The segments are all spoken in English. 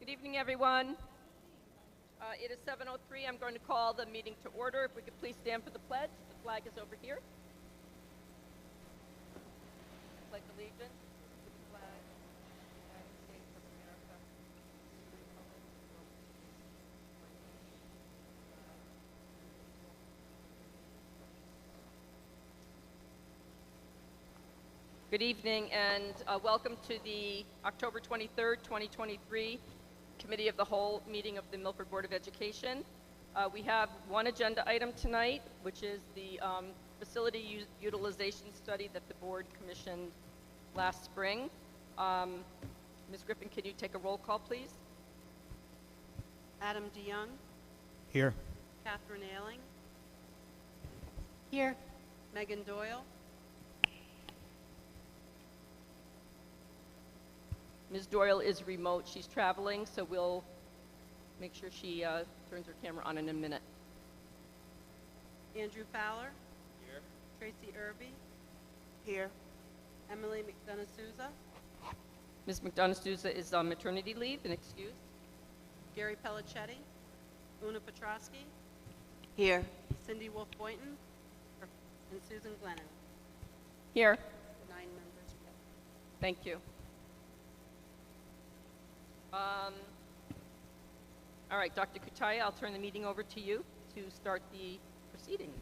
Good evening, everyone. It is 7:03. I'm going to call the meeting to order. If we could please stand for the pledge. The flag is over here. Pledge allegiance to the flag of the United States of America. Good evening and welcome to the October 23rd, 2023 Committee of the Whole meeting of the Milford Board of Education. We have one agenda item tonight, which is the facility utilization study that the board commissioned last spring. Ms. Griffin, can you take a roll call, please? Adam DeYoung. Here. Catherine Ailing. Here. Megan Doyle. Ms. Doyle is remote. She's traveling, so we'll make sure she turns her camera on in a minute. Andrew Fowler. Here. Tracy Irby. Here. Emily McDonough Souza. Ms. McDonough Souza is on maternity leave and excused. Gary Pellicetti. Una Petrosky. Here. Cindy Wolf Boynton. And Susan Glennon. Here. 9 members. Thank you. All right, Dr. Kutaya, I'll turn the meeting over to you to start the proceedings.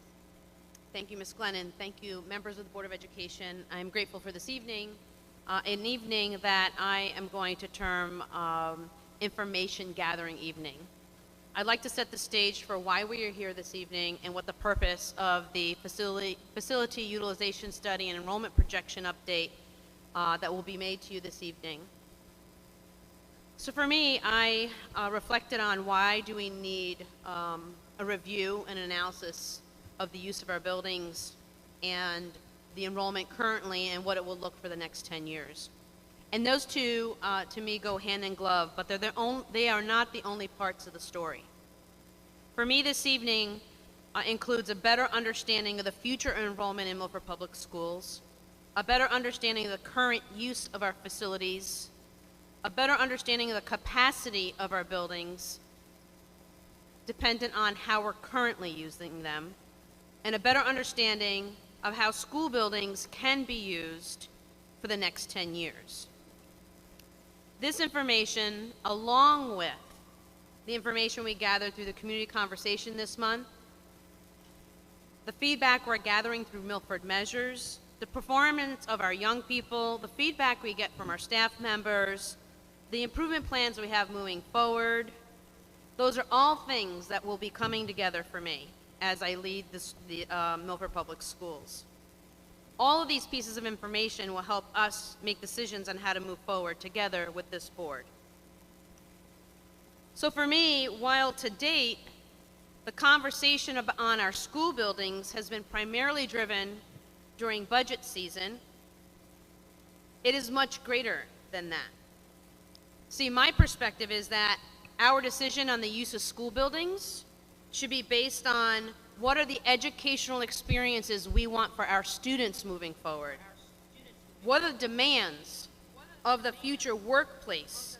Thank you, Ms. Glennon. Thank you, members of the Board of Education. I'm grateful for this evening, an evening that I am going to term information gathering evening. I'd like to set the stage for why we are here this evening and what the purpose of the facility utilization study and enrollment projection update that will be made to you this evening. So for me, I reflected on why do we need a review and analysis of the use of our buildings and the enrollment currently and what it will look for the next 10 years. And those two, to me, go hand in glove, but they are not the only parts of the story. For me, this evening includes a better understanding of the future enrollment in Milford Public Schools, a better understanding of the current use of our facilities, a better understanding of the capacity of our buildings, dependent on how we're currently using them, and a better understanding of how school buildings can be used for the next 10 years. This information, along with the information we gathered through the community conversation this month, the feedback we're gathering through Milford Measures, the performance of our young people, the feedback we get from our staff members, the improvement plans we have moving forward, those are all things that will be coming together for me as I lead the Milford Public Schools. All of these pieces of information will help us make decisions on how to move forward together with this board. So for me, while to date, the conversation on our school buildings has been primarily driven during budget season, it is much greater than that. See, my perspective is that our decision on the use of school buildings should be based on what are the educational experiences we want for our students moving forward. What are the demands of the future workplace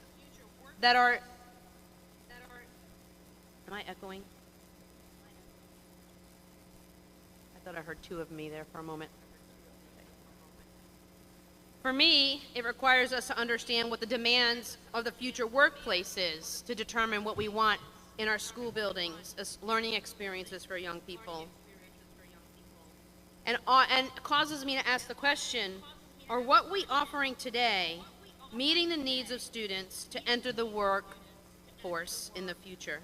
that are, am I echoing? I thought I heard two of me there for a moment. For me, it requires us to understand what the demands of the future workplace is to determine what we want in our school buildings as learning experiences for young people. And causes me to ask the question, are what we offering today meeting the needs of students to enter the workforce in the future?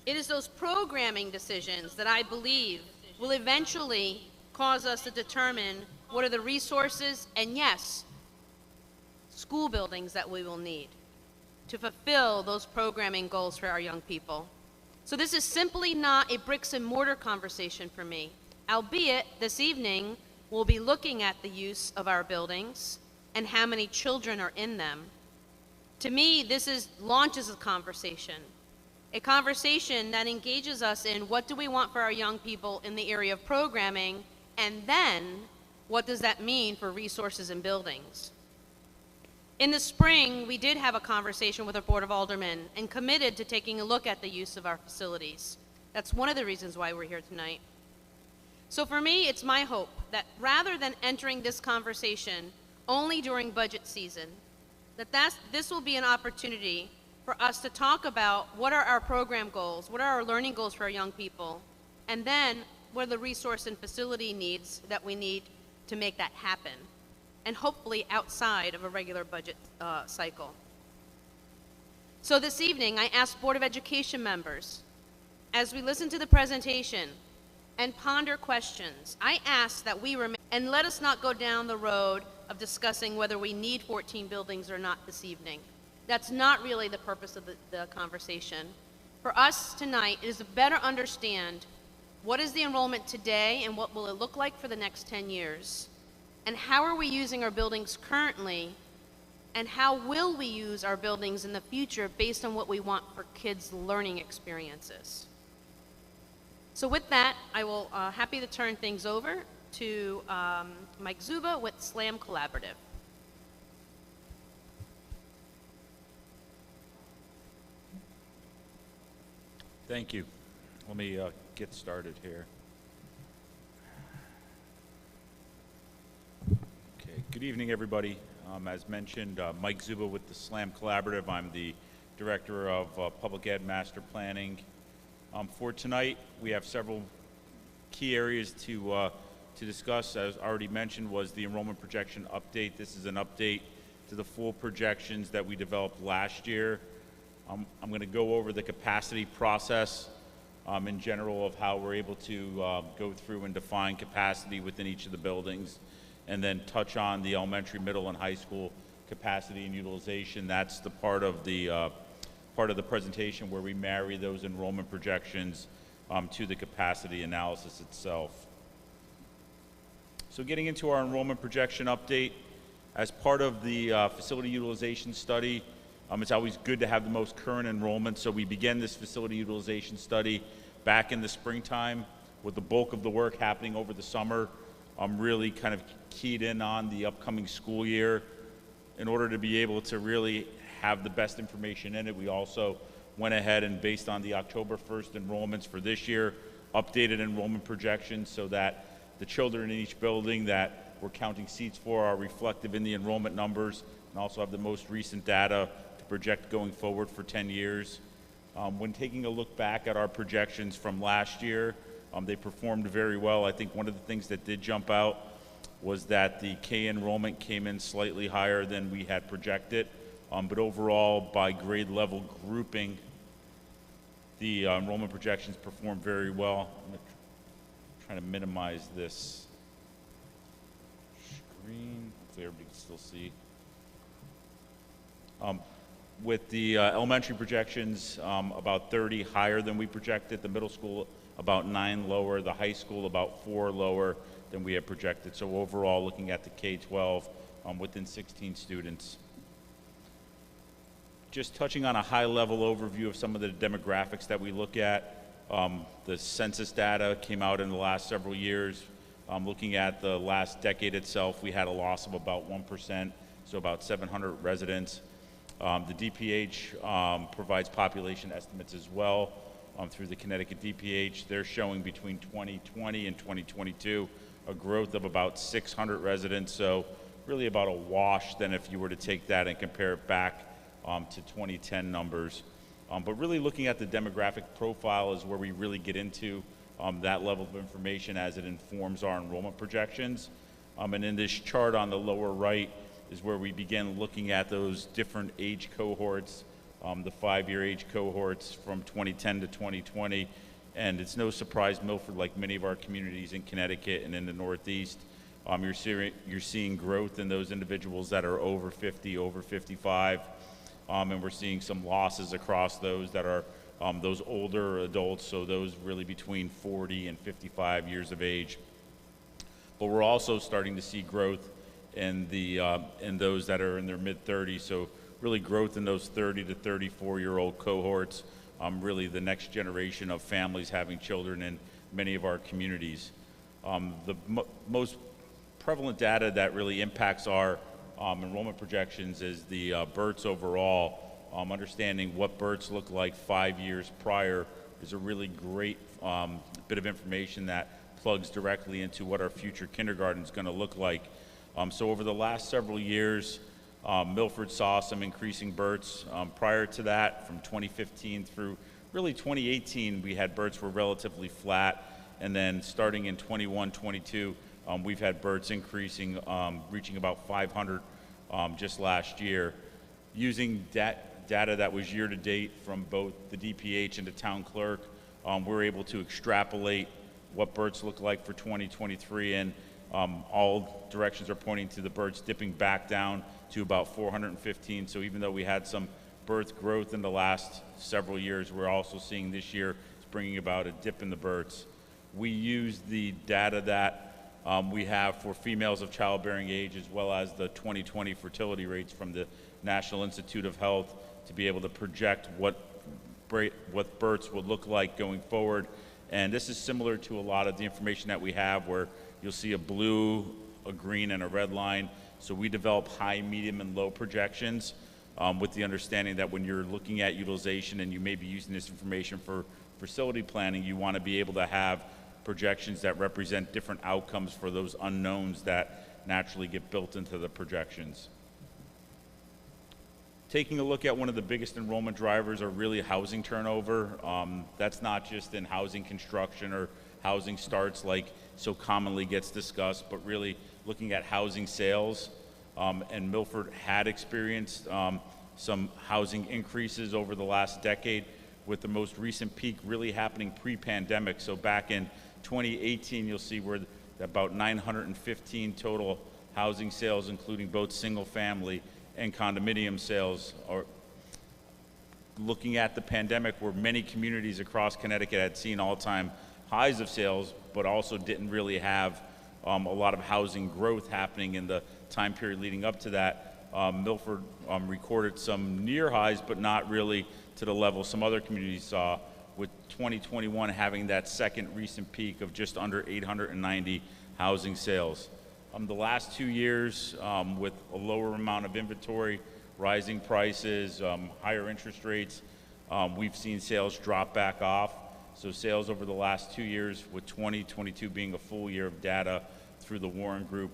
It is those programming decisions that I believe will eventually cause us to determine what are the resources and, yes, school buildings that we will need to fulfill those programming goals for our young people. So this is simply not a bricks and mortar conversation for me, albeit this evening we'll be looking at the use of our buildings and how many children are in them. To me, this launches a conversation that engages us in what do we want for our young people in the area of programming, and then what does that mean for resources and buildings. In the spring, we did have a conversation with our Board of Aldermen and committed to taking a look at the use of our facilities. That's one of the reasons why we're here tonight. So for me, it's my hope that rather than entering this conversation only during budget season, this will be an opportunity for us to talk about what are our program goals, what are our learning goals for our young people, and then what are the resource and facility needs that we need to make that happen, and hopefully outside of a regular budget cycle. So this evening, I asked Board of Education members, as we listen to the presentation and ponder questions, I ask that we remain, and let us not go down the road of discussing whether we need 14 buildings or not this evening. That's not really the purpose of the conversation. For us tonight is to better understand what is the enrollment today and what will it look like for the next 10 years, and how are we using our buildings currently, and how will we use our buildings in the future based on what we want for kids' learning experiences. So with that, I will happy to turn things over to Mike Zuba with SLAM Collaborative. Thank you. Let me get started here. Okay, good evening, everybody. As mentioned, Mike Zuba with the SLAM Collaborative. I'm the Director of Public Ed Master Planning. For tonight, we have several key areas to discuss. As already mentioned, was the enrollment projection update. This is an update to the full projections that we developed last year. I'm going to go over the capacity process in general of how we're able to go through and define capacity within each of the buildings, and then touch on the elementary, middle, and high school capacity and utilization. That's the part of the presentation where we marry those enrollment projections to the capacity analysis itself. So getting into our enrollment projection update, as part of the facility utilization study, it's always good to have the most current enrollment, so we began this facility utilization study back in the springtime, with the bulk of the work happening over the summer. Really kind of keyed in on the upcoming school year. In order to be able to really have the best information in it, we also went ahead and, based on the October 1st enrollments for this year, updated enrollment projections so that the children in each building that we're counting seats for are reflective in the enrollment numbers, and also have the most recent data to project going forward for 10 years. When taking a look back at our projections from last year, they performed very well. I think one of the things that did jump out was that the K enrollment came in slightly higher than we had projected, but overall, by grade level grouping, the enrollment projections performed very well. I'm trying to minimize this screen, hopefully everybody can still see. With the elementary projections, about 30 higher than we projected, the middle school about 9 lower, the high school about 4 lower than we had projected. So overall, looking at the K-12 within 16 students. Just touching on a high-level overview of some of the demographics that we look at. The census data came out in the last several years. Looking at the last decade itself, we had a loss of about 1%, so about 700 residents. The DPH provides population estimates as well through the Connecticut DPH. They're showing between 2020 and 2022 a growth of about 600 residents, so really about a wash then if you were to take that and compare it back to 2010 numbers. But really looking at the demographic profile is where we really get into that level of information as it informs our enrollment projections. And in this chart on the lower right is where we begin looking at those different age cohorts, the 5-year age cohorts from 2010 to 2020. And it's no surprise Milford, like many of our communities in Connecticut and in the Northeast, you're seeing growth in those individuals that are over 50, over 55. And we're seeing some losses across those that are those older adults, so those really between 40 and 55 years of age. But we're also starting to see growth in those that are in their mid-30s, so really growth in those 30 to 34-year-old cohorts, really the next generation of families having children in many of our communities. The most prevalent data that really impacts our enrollment projections is the BERTs overall. Understanding what BERTs look like 5 years prior is a really great bit of information that plugs directly into what our future kindergarten is going to look like. So over the last several years, Milford saw some increasing BERTs. Prior to that, from 2015 through really 2018, we had BERTs were relatively flat. And then starting in 21-22, we've had BERTs increasing, reaching about 500 just last year. Using data that was year to date from both the DPH and the town clerk, we're able to extrapolate what BERTs look like for 2023, and all directions are pointing to the BERTs dipping back down to about 415. So even though we had some BERT growth in the last several years, we're also seeing this year it's bringing about a dip in the BERTs. We use the data that we have for females of childbearing age, as well as the 2020 fertility rates from the National Institute of Health, to be able to project what BERTs would look like going forward. And this is similar to a lot of the information that we have, where you'll see a blue, a green, and a red line. So we develop high, medium, and low projections with the understanding that when you're looking at utilization and you may be using this information for facility planning, you want to be able to have projections that represent different outcomes for those unknowns that naturally get built into the projections. Taking a look at one of the biggest enrollment drivers are really housing turnover. That's not just in housing construction or housing starts like so commonly gets discussed, but really looking at housing sales. And Milford had experienced some housing increases over the last decade, with the most recent peak really happening pre-pandemic. So back in 2018, you'll see we're about 915 total housing sales, including both single family and condominium sales. Or looking at the pandemic, where many communities across Connecticut had seen all-time highs of sales, but also didn't really have a lot of housing growth happening in the time period leading up to that. Milford recorded some near highs, but not really to the level some other communities saw, with 2021 having that second recent peak of just under 890 housing sales. The last 2 years, with a lower amount of inventory, rising prices, higher interest rates, we've seen sales drop back off. So sales over the last 2 years, with 2022 being a full year of data through the Warren Group,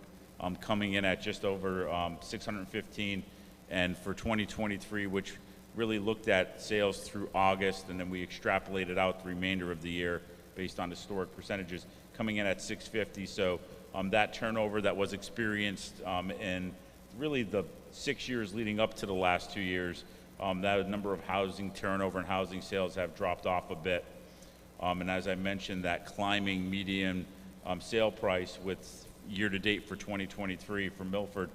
coming in at just over 615, and for 2023, which really looked at sales through August, and then we extrapolated out the remainder of the year based on historic percentages, coming in at 650. So that turnover that was experienced in really the 6 years leading up to the last 2 years, that number of housing turnover and housing sales have dropped off a bit. And as I mentioned, that climbing median sale price, with year to date for 2023 for Milford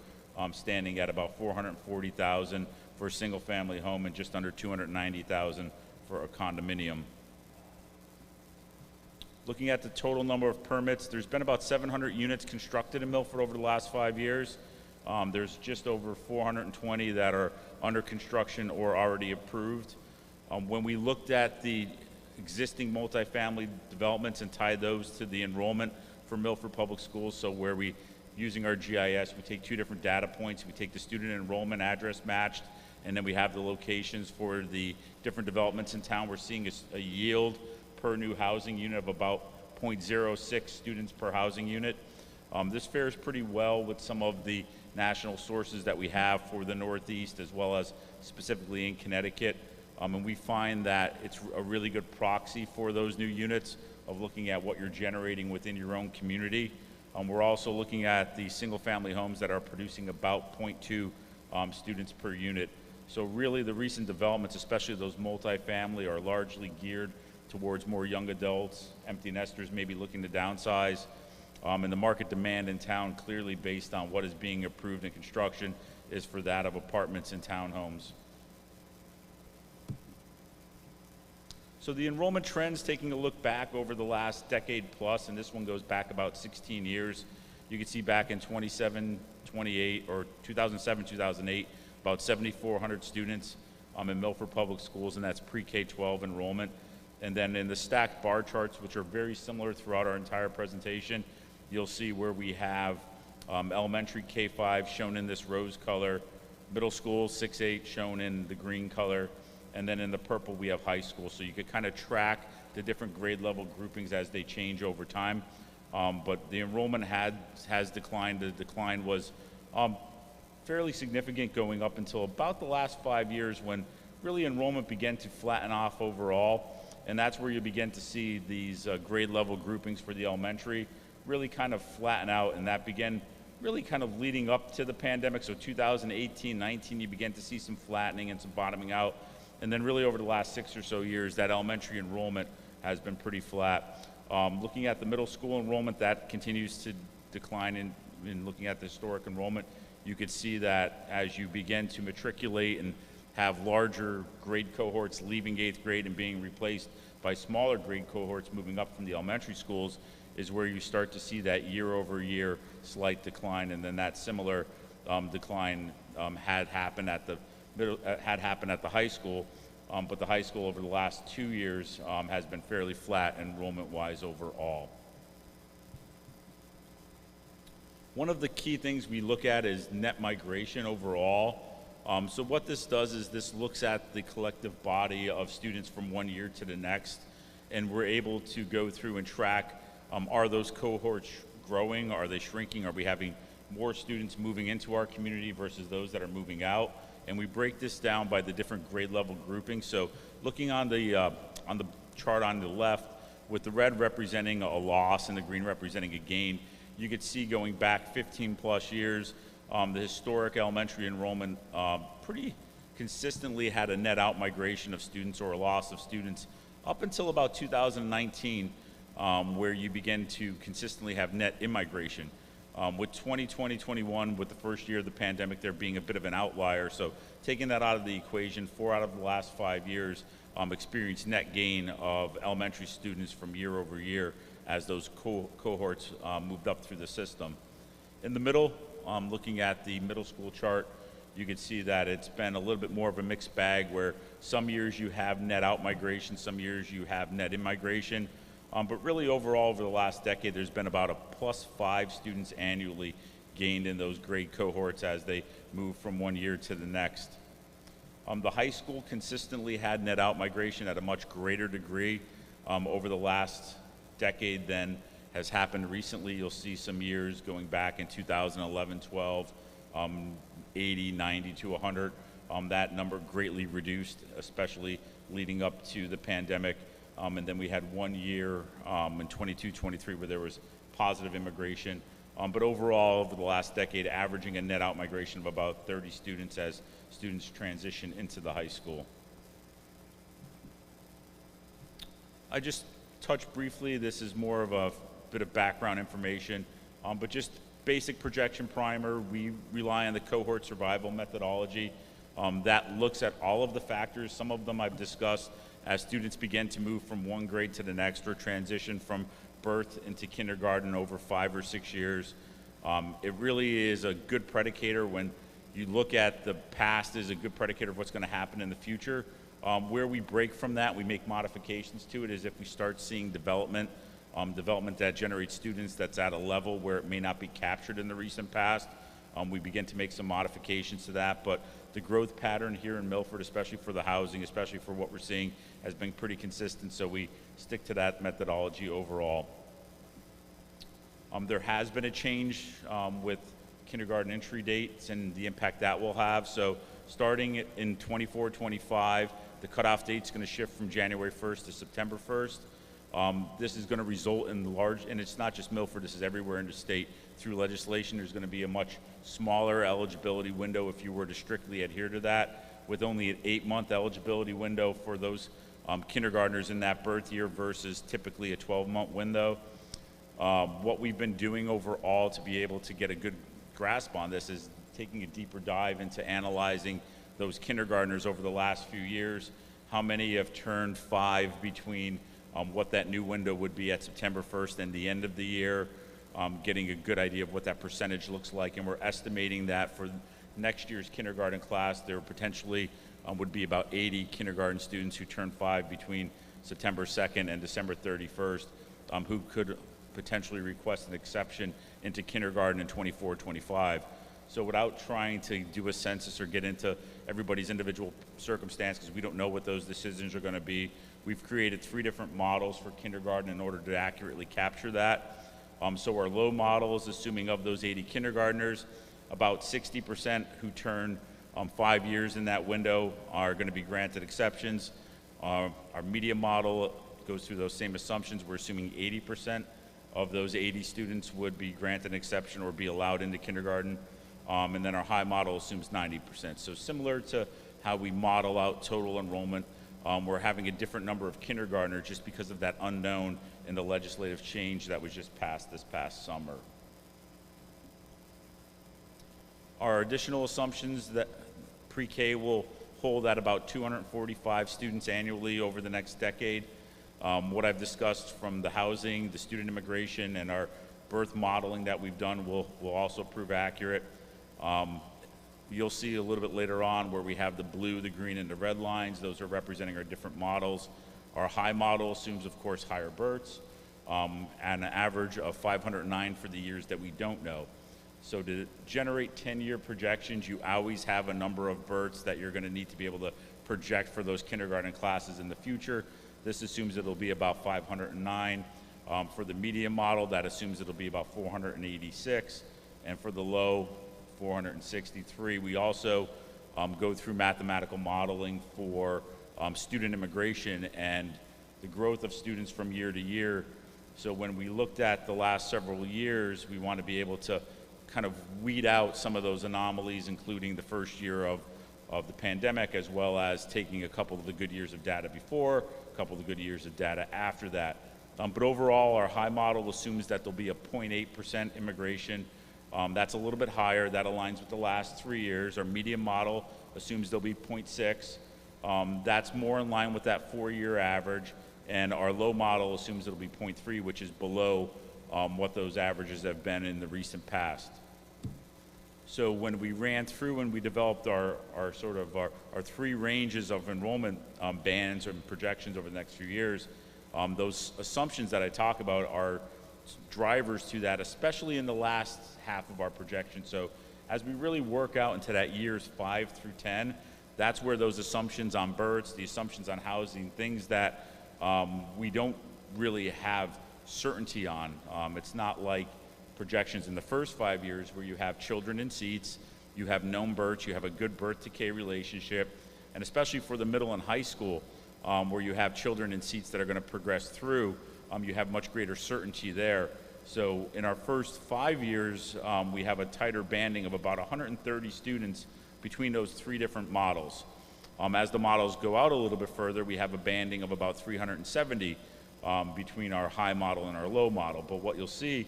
standing at about $440,000 for a single family home and just under $290,000 for a condominium. Looking at the total number of permits, there's been about 700 units constructed in Milford over the last 5 years. There's just over 420 that are under construction or already approved. When we looked at the existing multifamily developments and tied those to the enrollment for Milford Public Schools, so where we, using our GIS, we take two different data points. We take the student enrollment address matched, and then we have the locations for the different developments in town. We're seeing a yield per new housing unit of about 0.06 students per housing unit. This fares pretty well with some of the national sources that we have for the Northeast, as well as specifically in Connecticut. And we find that it's a really good proxy for those new units of looking at what you're generating within your own community. We're also looking at the single family homes that are producing about 0.2 students per unit. So really the recent developments, especially those multifamily, are largely geared towards more young adults, empty nesters maybe looking to downsize. And the market demand in town, clearly based on what is being approved in construction, is for that of apartments and townhomes. So the enrollment trends, taking a look back over the last decade plus, and this one goes back about 16 years. You can see back in 2007, 2008, about 7,400 students in Milford Public Schools, and that's pre-K-12 enrollment. And then in the stacked bar charts, which are very similar throughout our entire presentation, you'll see where we have Elementary K-5 shown in this rose color, middle school 6-8 shown in the green color, and then in the purple we have high school. So you could kind of track the different grade level groupings as they change over time. But the enrollment has declined. The decline was fairly significant going up until about the last 5 years, when really enrollment began to flatten off overall. And that's where you begin to see these grade level groupings for the elementary really kind of flatten out, and that began really kind of leading up to the pandemic. So 2018, 19, you began to see some flattening and some bottoming out. And then really over the last 6 or so years, that elementary enrollment has been pretty flat. Looking at the middle school enrollment, that continues to decline. In looking at the historic enrollment, you could see that as you begin to matriculate and have larger grade cohorts leaving 8th grade and being replaced by smaller grade cohorts moving up from the elementary schools, is where you start to see that year-over-year slight decline. And then that similar decline had happened at the high school, but the high school over the last 2 years has been fairly flat enrollment-wise overall. One of the key things we look at is net migration overall. So what this does is this looks at the collective body of students from one year to the next, and we're able to go through and track, are those cohorts growing, are they shrinking, are we having more students moving into our community versus those that are moving out? And we break this down by the different grade level groupings. So looking on the chart on the left, with the red representing a loss and the green representing a gain, you could see going back 15 plus years, the historic elementary enrollment pretty consistently had a net out migration of students or a loss of students up until about 2019, where you begin to consistently have net immigration. With 2020-21, with the first year of the pandemic, there being a bit of an outlier. So taking that out of the equation, 4 out of the last 5 years experienced net gain of elementary students from year over year as those cohorts moved up through the system. In the middle, looking at the middle school chart, you can see that it's been a little bit more of a mixed bag, where some years you have net out migration, some years you have net in migration. But really overall over the last decade, there's been about a +5 students annually gained in those grade cohorts as they move from one year to the next. The high school consistently had net out migration at a much greater degree over the last decade than has happened recently. You'll see some years going back in 2011, 12, 80, 90 to 100. That number greatly reduced, especially leading up to the pandemic. And then we had 1 year in 22, 23 where there was positive immigration. But overall, over the last decade, averaging a net out migration of about 30 students as students transition into the high school. I just touched briefly, this is more of a bit of background information, but just basic projection primer. We rely on the cohort survival methodology that looks at all of the factors. Some of them I've discussed as students begin to move from one grade to the next or transition from birth into kindergarten over 5 or 6 years. It really is a good predicator. When you look at the past, is a good predicator of what's going to happen in the future. Where we break from that, we make modifications to it, is if we start seeing development that generates students that's at a level where it may not be captured in the recent past. We begin to make some modifications to that, but the growth pattern here in Milford, especially for the housing, especially for what we're seeing, has been pretty consistent, so we stick to that methodology overall. There has been a change with kindergarten entry dates and the impact that will have. So starting in 24-25, the cutoff date's going to shift from January 1st to September 1st. This is going to result in large, and it's not just Milford, this is everywhere in the state. Through legislation, there's going to be a much smaller eligibility window if you were to strictly adhere to that, with only an 8-month eligibility window for those kindergartners in that birth year versus typically a 12-month window. What we've been doing overall to be able to get a good grasp on this is taking a deeper dive into analyzing those kindergartners over the last few years, how many have turned 5 between what that new window would be at September 1st and the end of the year, getting a good idea of what that percentage looks like. And we're estimating that for next year's kindergarten class, there potentially would be about 80 kindergarten students who turn 5 between September 2nd and December 31st, who could potentially request an exception into kindergarten in 24-25. So without trying to do a census or get into everybody's individual circumstance, because we don't know what those decisions are going to be, we've created 3 different models for kindergarten in order to accurately capture that. So our low model is assuming of those 80 kindergartners, about 60% who turn 5 years in that window are going to be granted exceptions. Our medium model goes through those same assumptions. We're assuming 80% of those 80 students would be granted an exception or be allowed into kindergarten. And then our high model assumes 90%. So similar to how we model out total enrollment, we're having a different number of kindergartners just because of that unknown in the legislative change that was just passed this past summer. Our additional assumptions that pre-K will hold at about 245 students annually over the next decade. What I've discussed from the housing, the student immigration, and our birth modeling that we've done will also prove accurate. You'll see a little bit later on where we have the blue, the green, and the red lines. Those are representing our different models. Our high model assumes, of course, higher births, and an average of 509 for the years that we don't know. So to generate 10-year projections, you always have a number of births that you're going to need to be able to project for those kindergarten classes in the future. This assumes it'll be about 509. For the medium model, that assumes it'll be about 486. And for the low, 463. We also go through mathematical modeling for student immigration and the growth of students from year to year. So when we looked at the last several years, we want to be able to kind of weed out some of those anomalies, including the first year of the pandemic, as well as taking a couple of the good years of data before, a couple of the good years of data after that. But overall, our high model assumes that there'll be a 0.8% immigration. That's a little bit higher. That aligns with the last 3 years. Our medium model assumes there'll be 0.6. That's more in line with that 4-year average. And our low model assumes it'll be 0.3, which is below what those averages have been in the recent past. So when we ran through and we developed our 3 ranges of enrollment bands and projections over the next few years, those assumptions that I talk about are drivers to that, especially in the last half of our projection. So as we really work out into that years 5 through 10, that's where those assumptions on births, the assumptions on housing, things that we don't really have certainty on. It's not like projections in the first 5 years where you have children in seats, you have known births, you have a good birth-to-K relationship, and especially for the middle and high school, where you have children in seats that are going to progress through, you have much greater certainty there. So in our first 5 years, we have a tighter banding of about 130 students between those 3 different models. As the models go out a little bit further, we have a banding of about 370 between our high model and our low model. But what you'll see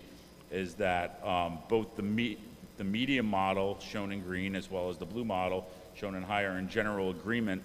is that both the medium model, shown in green, as well as the blue model, shown in high, are in general agreement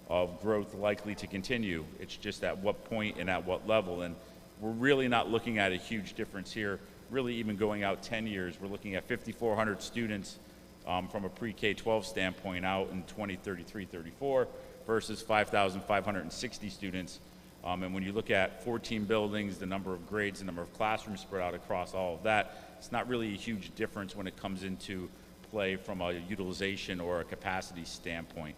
of growth likely to continue. It's just at what point and at what level. And we're really not looking at a huge difference here, really even going out 10 years. We're looking at 5,400 students from a pre-K-12 standpoint out in 2033-34 versus 5,560 students. And when you look at 14 buildings, the number of grades, the number of classrooms spread out across all of that, it's not really a huge difference when it comes into play from a utilization or a capacity standpoint.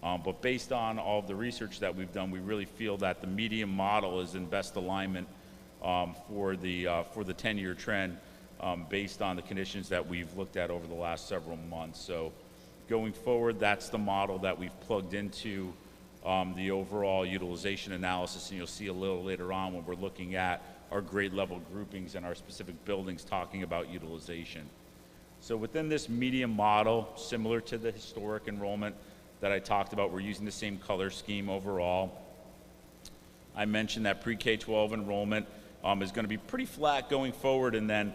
But based on all of the research that we've done, we really feel that the medium model is in best alignment for the 10-year trend based on the conditions that we've looked at over the last several months. So going forward, that's the model that we've plugged into the overall utilization analysis, and you'll see a little later on when we're looking at our grade level groupings and our specific buildings talking about utilization. So within this medium model, similar to the historic enrollment that I talked about, we're using the same color scheme overall. I mentioned that pre-K-12 enrollment is going to be pretty flat going forward, and then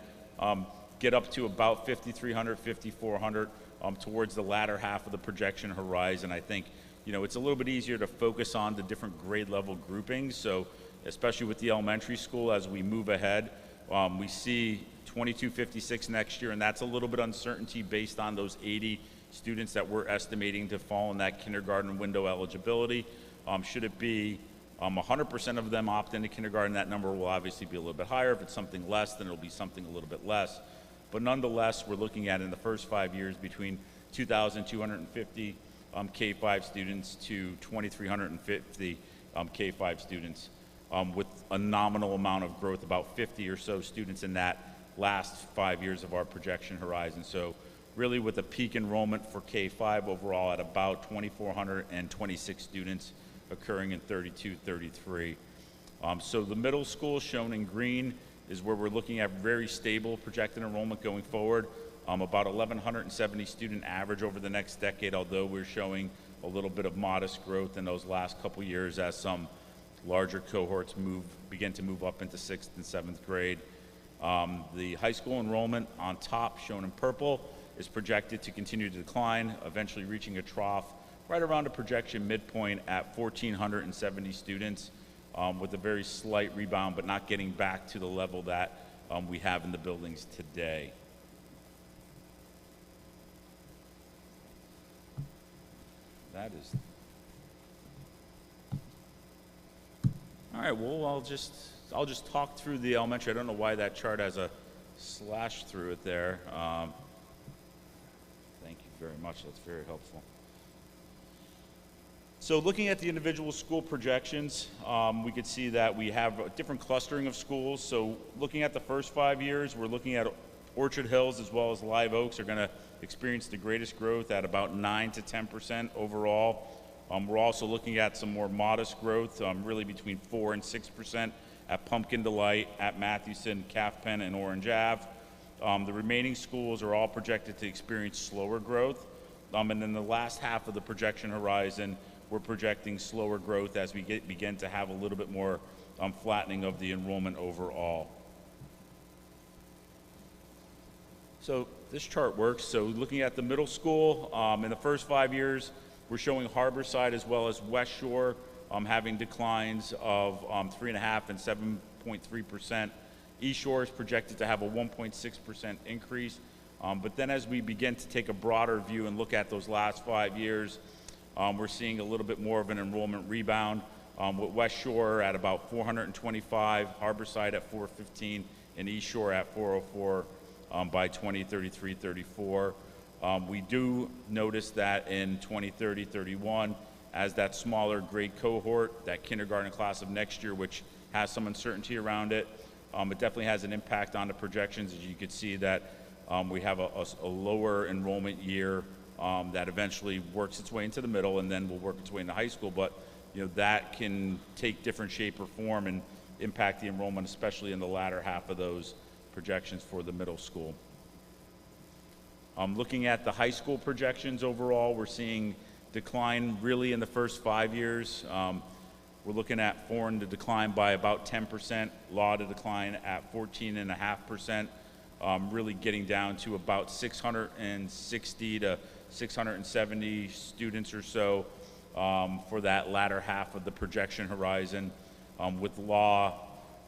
get up to about 5,300, 5,400 towards the latter half of the projection horizon. I think, you know, it's a little bit easier to focus on the different grade level groupings. So especially with the elementary school, as we move ahead, we see 2256 next year, and that's a little bit uncertainty based on those 80 students that we're estimating to fall in that kindergarten window eligibility. Should it be 100% of them opt into kindergarten. That number will obviously be a little bit higher. If it's something less, then it'll be something a little bit less. But nonetheless, we're looking at in the first 5 years between 2,250 K-5 students to 2,350 K-5 students, with a nominal amount of growth, about 50 or so students in that last 5 years of our projection horizon. So really with a peak enrollment for K-5 overall at about 2,426 students occurring in 32-33. So the middle school shown in green is where we're looking at very stable projected enrollment going forward, about 1,170 student average over the next decade, although we're showing a little bit of modest growth in those last couple years as some larger cohorts begin to move up into 6th and 7th grade. The high school enrollment on top, shown in purple, is projected to continue to decline, eventually reaching a trough right around a projection midpoint at 1,470 students, with a very slight rebound, but not getting back to the level that we have in the buildings today. That is... All right, well, I'll just talk through the elementary. I don't know why that chart has a slash through it there. Thank you very much, that's very helpful. So looking at the individual school projections, we could see that we have a different clustering of schools. So looking at the first 5 years, we're looking at Orchard Hills as well as Live Oaks are gonna experience the greatest growth at about 9 to 10% overall. We're also looking at some more modest growth, really between 4 and 6% at Pumpkin Delight, at Mathewson, Calf Pen, and Orange Ave. The remaining schools are all projected to experience slower growth. And then the last half of the projection horizon, we're projecting slower growth as we begin to have a little bit more flattening of the enrollment overall. So this chart works. So looking at the middle school, in the first 5 years, we're showing Harborside as well as West Shore having declines of 3.5% and 7.3%. East Shore is projected to have a 1.6% increase. But then as we begin to take a broader view and look at those last 5 years, we're seeing a little bit more of an enrollment rebound, with West Shore at about 425, Harborside at 415, and East Shore at 404 by 2033-34. We do notice that in 2030-31, as that smaller grade cohort, that kindergarten class of next year, which has some uncertainty around it, it definitely has an impact on the projections. As you can see that we have a lower enrollment year that eventually works its way into the middle and then will work its way into high school. But that can take different shape or form and impact the enrollment, especially in the latter half of those projections for the middle school. Looking at the high school projections overall, we're seeing decline really in the first 5 years. We're looking at foreign to decline by about 10%, law to decline at 14.5%, really getting down to about 660 to 670 students or so for that latter half of the projection horizon, with law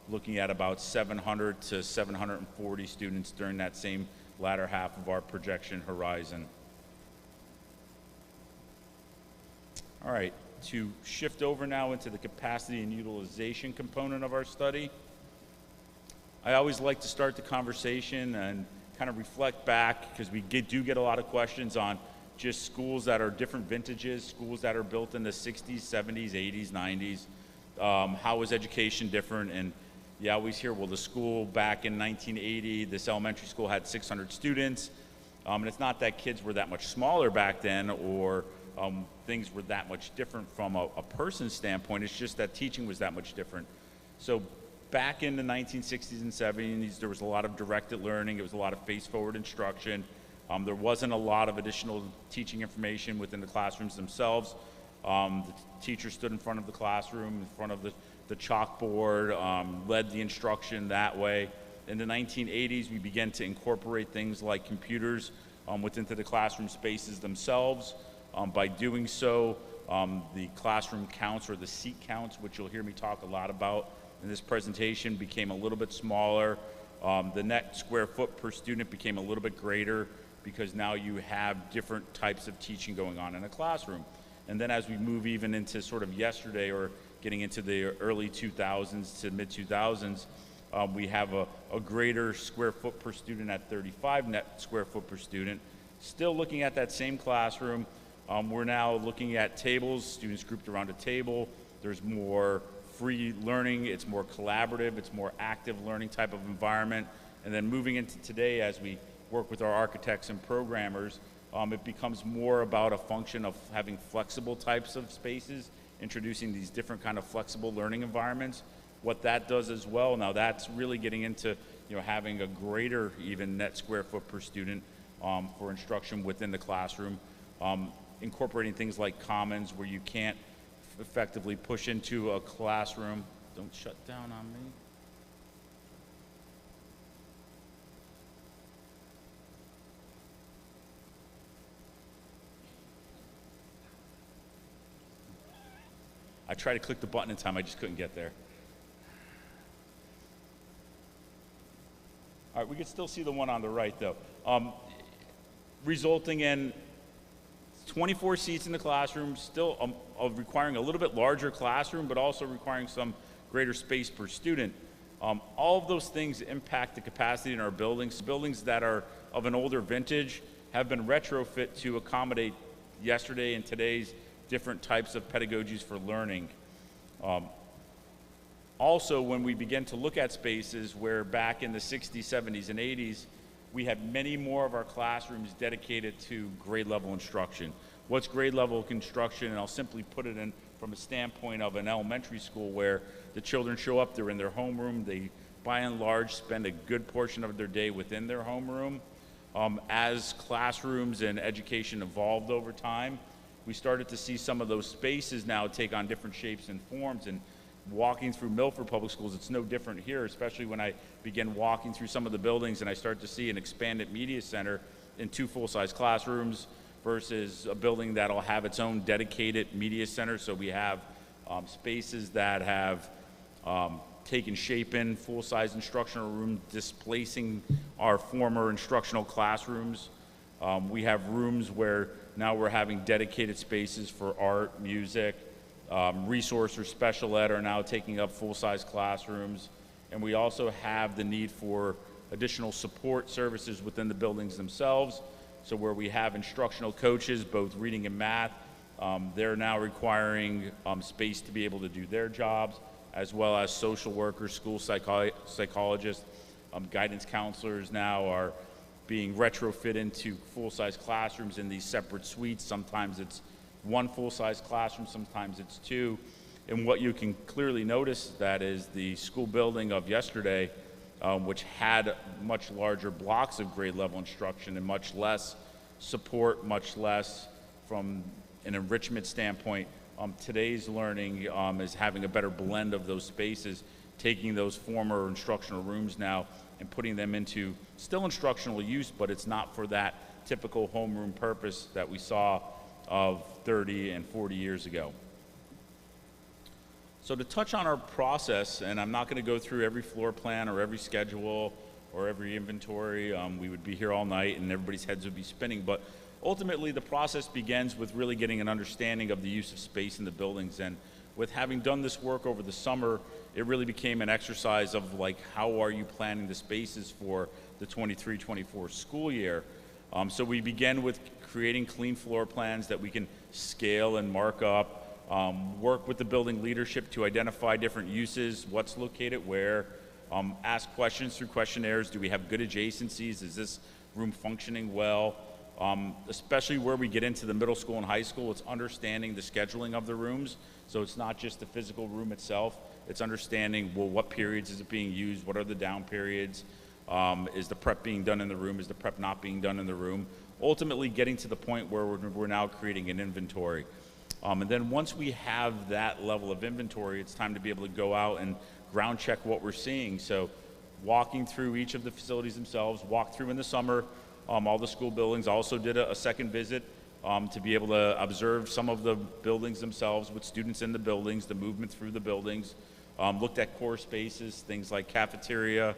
looking at about 700 to 740 students during that same latter half of our projection horizon. All right, to shift over now into the capacity and utilization component of our study, I always like to start the conversation and kind of reflect back, because we do get a lot of questions on just schools that are different vintages, schools that are built in the 60s, 70s, 80s, 90s. How is education different? And you always hear, well, the school back in 1980, this elementary school had 600 students. And it's not that kids were that much smaller back then, or things were that much different from a person's standpoint. It's just that teaching was that much different. So back in the 1960s and 70s, there was a lot of directed learning. It was a lot of face-forward instruction. There wasn't a lot of additional teaching information within the classrooms themselves. The teacher stood in front of the classroom, in front of the chalkboard, led the instruction that way. In the 1980s, we began to incorporate things like computers within the classroom spaces themselves. By doing so, the classroom counts, or the seat counts, which you'll hear me talk a lot about in this presentation, became a little bit smaller. The net square foot per student became a little bit greater, because now you have different types of teaching going on in a classroom. And then as we move even into sort of yesterday or getting into the early 2000s to mid 2000s, we have a greater square foot per student at 35 net square foot per student. Still looking at that same classroom, we're now looking at tables, students grouped around a table. There's more free learning, it's more collaborative, it's more active learning type of environment. And then moving into today, as we work with our architects and programmers, it becomes more about a function of having flexible types of spaces, introducing these different kind of flexible learning environments. What that does as well, now that's really getting into, you know, having a greater even net square foot per student for instruction within the classroom, incorporating things like commons where you can't effectively push into a classroom. Don't shut down on me. I tried to click the button in time, I just couldn't get there. All right, we can still see the one on the right though. Resulting in 24 seats in the classroom, still requiring a little bit larger classroom, but also requiring some greater space per student. All of those things impact the capacity in our buildings. Buildings that are of an older vintage have been retrofit to accommodate yesterday and today's different types of pedagogies for learning. Also, when we begin to look at spaces where back in the 60s, 70s, and 80s, we had many more of our classrooms dedicated to grade level instruction. What's grade level instruction? And I'll simply put it in from a standpoint of an elementary school where the children show up, they're in their homeroom, they by and large spend a good portion of their day within their homeroom. As classrooms and education evolved over time, we started to see some of those spaces now take on different shapes and forms. And walking through Milford Public Schools, it's no different here, especially when I begin walking through some of the buildings and I start to see an expanded media center in 2 full-size classrooms versus a building that'll have its own dedicated media center. So we have spaces that have taken shape in full-size instructional room, displacing our former instructional classrooms. We have rooms where now we're having dedicated spaces for art, music, resource or special ed are now taking up full-size classrooms. And we also have the need for additional support services within the buildings themselves. So where we have instructional coaches, both reading and math, they're now requiring space to be able to do their jobs, as well as social workers, school psychologists, guidance counselors now are being retrofit into full-size classrooms in these separate suites. Sometimes it's 1 full-size classroom, sometimes it's 2. And what you can clearly notice that is the school building of yesterday, which had much larger blocks of grade level instruction and much less support, much less from an enrichment standpoint. Today's learning is having a better blend of those spaces, taking those former instructional rooms now and putting them into still instructional use, but it's not for that typical homeroom purpose that we saw of 30 and 40 years ago. So to touch on our process, and I'm not going to go through every floor plan or every schedule or every inventory, we would be here all night and everybody's heads would be spinning, but ultimately the process begins with really getting an understanding of the use of space in the buildings. And with having done this work over the summer, it really became an exercise of like, how are you planning the spaces for the 23-24 school year? So we begin with creating clean floor plans that we can scale and mark up, work with the building leadership to identify different uses, what's located where, ask questions through questionnaires. Do we have good adjacencies? Is this room functioning well? Especially where we get into the middle school and high school, it's understanding the scheduling of the rooms. So it's not just the physical room itself, it's understanding, well, what periods is it being used? What are the down periods? Is the prep being done in the room? Is the prep not being done in the room? Ultimately getting to the point where we're now creating an inventory. And then once we have that level of inventory, it's time to be able to go out and ground check what we're seeing. So walking through each of the facilities themselves, walk through in the summer, all the school buildings. Also did a second visit to be able to observe some of the buildings themselves with students in the buildings, the movement through the buildings. Looked at core spaces, things like cafeteria,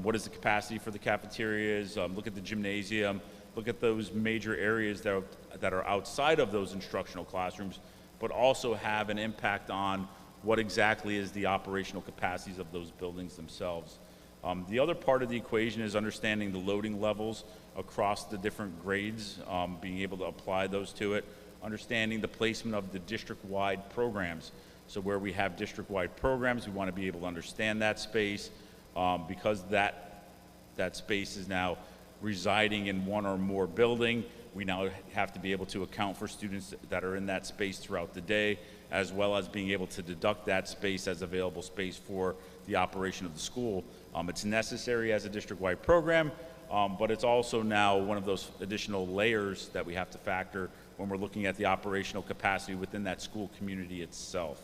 what is the capacity for the cafeterias, look at the gymnasium, look at those major areas that are outside of those instructional classrooms, but also have an impact on what exactly is the operational capacities of those buildings themselves. The other part of the equation is understanding the loading levels across the different grades, being able to apply those to it, understanding the placement of the district-wide programs. So where we have district-wide programs, we want to be able to understand that space, because that space is now residing in one or more building. We now have to be able to account for students that are in that space throughout the day, as well as being able to deduct that space as available space for the operation of the school. It's necessary as a district-wide program, but it's also now one of those additional layers that we have to factor when we're looking at the operational capacity within that school community itself.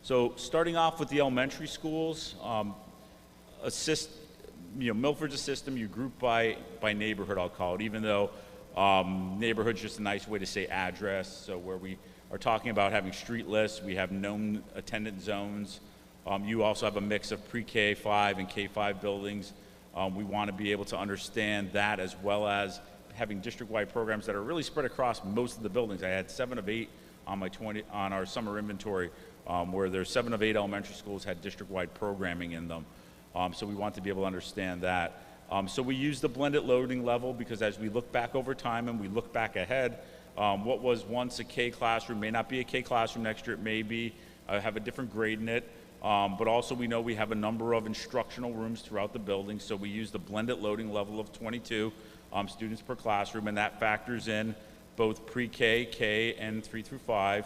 So starting off with the elementary schools, Milford's a system you group by neighborhood, I'll call it, even though neighborhood's just a nice way to say address. So where we are talking about having street lists, we have known attendance zones. You also have a mix of pre-K 5 and K-5 buildings. We want to be able to understand that, as well as having district-wide programs that are really spread across most of the buildings. I had 7 of 8 on our summer inventory, where there's 7 of 8 elementary schools had district-wide programming in them. So we want to be able to understand that. So we use the blended loading level because as we look back over time and we look back ahead, what was once a K classroom may not be a K classroom next year. It may be have a different grade in it. But also we know we have a number of instructional rooms throughout the building. So we use the blended loading level of 22 students per classroom, and that factors in both pre-K, K, and 3 through 5.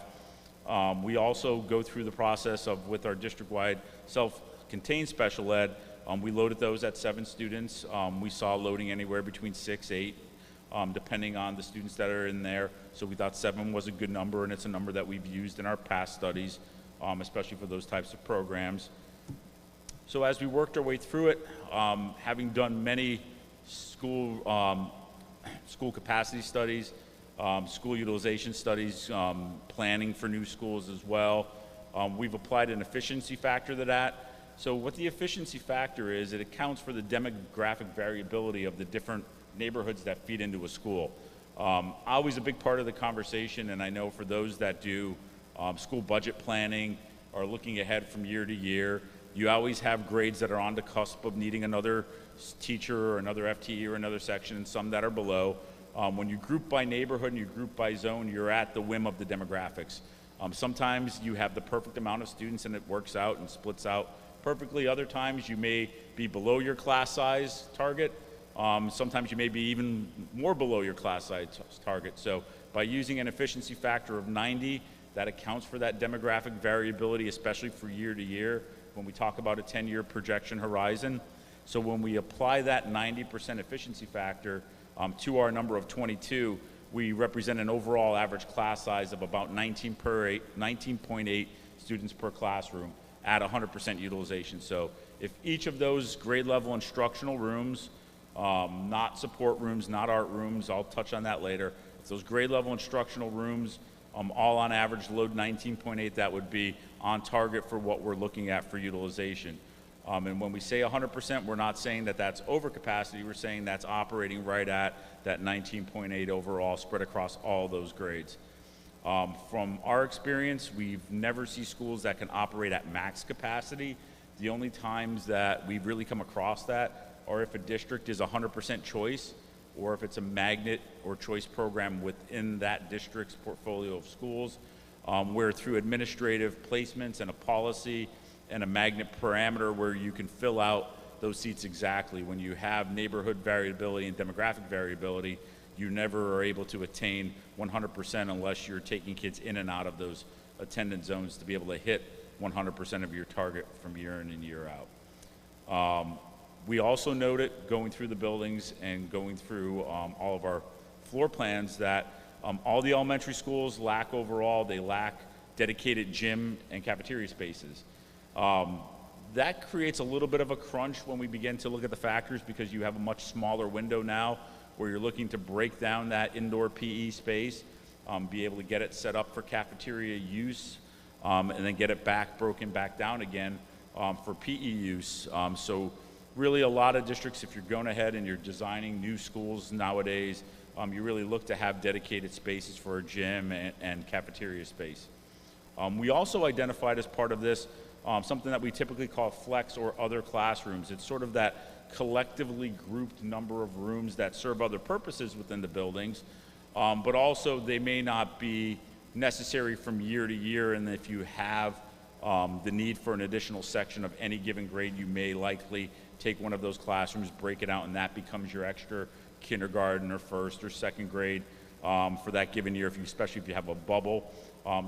We also go through the process of, with our district-wide self-contained special ed, we loaded those at 7 students. We saw loading anywhere between 6, 8, depending on the students that are in there. So we thought 7 was a good number, and it's a number that we've used in our past studies, especially for those types of programs. So as we worked our way through it, having done many school capacity studies, school utilization studies, planning for new schools as well, we've applied an efficiency factor to that. So what the efficiency factor is, it accounts for the demographic variability of the different neighborhoods that feed into a school. Always a big part of the conversation, and I know for those that do school budget planning or looking ahead from year to year, you always have grades that are on the cusp of needing another teacher or another FTE or another section, and some that are below. When you group by neighborhood and you group by zone, you're at the whim of the demographics. Sometimes you have the perfect amount of students and it works out and splits out perfectly. Other times you may be below your class size target. Sometimes you may be even more below your class size target. So by using an efficiency factor of 90, that accounts for that demographic variability, especially for year to year when we talk about a 10-year projection horizon. So when we apply that 90% efficiency factor to our number of 22, we represent an overall average class size of about 19.8 students per classroom at 100% utilization. So if each of those grade level instructional rooms, not support rooms, not art rooms, I'll touch on that later, if those grade level instructional rooms all on average load 19.8, that would be on target for what we're looking at for utilization. And when we say 100%, we're not saying that that's overcapacity, we're saying that's operating right at that 19.8 overall spread across all those grades. From our experience, we've never seen schools that can operate at max capacity. The only times that we've really come across that are if a district is 100% choice, or if it's a magnet or choice program within that district's portfolio of schools, where through administrative placements and a policy and a magnet parameter where you can fill out those seats exactly. When you have neighborhood variability and demographic variability, you never are able to attain 100% unless you're taking kids in and out of those attendance zones to be able to hit 100% of your target from year in and year out. We also noted going through the buildings and going through all of our floor plans that all the elementary schools lack dedicated gym and cafeteria spaces. That creates a little bit of a crunch when we begin to look at the factors, because you have a much smaller window now where you're looking to break down that indoor PE space, be able to get it set up for cafeteria use, and then get it broken back down again for PE use. So really a lot of districts, if you're going ahead and you're designing new schools nowadays, you really look to have dedicated spaces for a gym and cafeteria space. We also identified as part of this something that we typically call flex or other classrooms. It's sort of that collectively grouped number of rooms that serve other purposes within the buildings, but also they may not be necessary from year to year, and if you have the need for an additional section of any given grade, you may likely take one of those classrooms, break it out, and that becomes your extra kindergarten or first or second grade for that given year, especially if you have a bubble.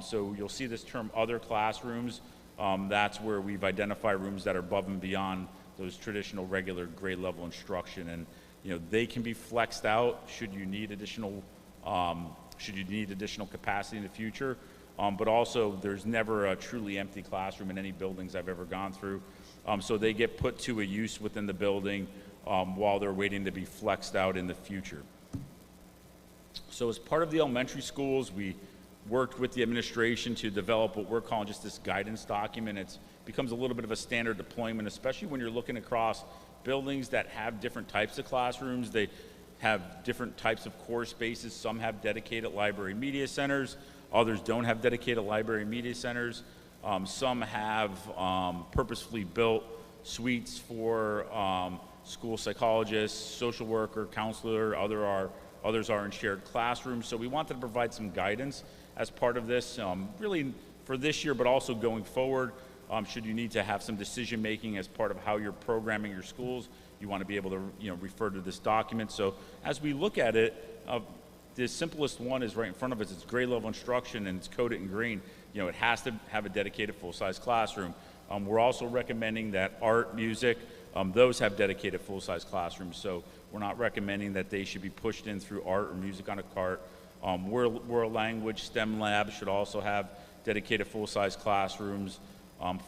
So you'll see this term other classrooms. That's where we've identified rooms that are above and beyond those traditional regular grade level instruction, and they can be flexed out should you need additional capacity in the future. But also, there's never a truly empty classroom in any buildings I've ever gone through. So they get put to a use within the building while they're waiting to be flexed out in the future. So as part of the elementary schools, we worked with the administration to develop what we're calling just this guidance document. It becomes a little bit of a standard deployment, especially when you're looking across buildings that have different types of classrooms. They have different types of core spaces. Some have dedicated library media centers. Others don't have dedicated library media centers. Some have purposefully built suites for school psychologists, social worker, counselor. Others are in shared classrooms. So we wanted to provide some guidance as part of this, really for this year, but also going forward. Should you need to have some decision making as part of how you're programming your schools, you want to be able to refer to this document. So as we look at it, the simplest one is right in front of us. It's grade level instruction and it's coded in green. It has to have a dedicated full-size classroom. We're also recommending that art, music, those have dedicated full-size classrooms. So we're not recommending that they should be pushed in through art or music on a cart. World language, STEM labs should also have dedicated full-size classrooms.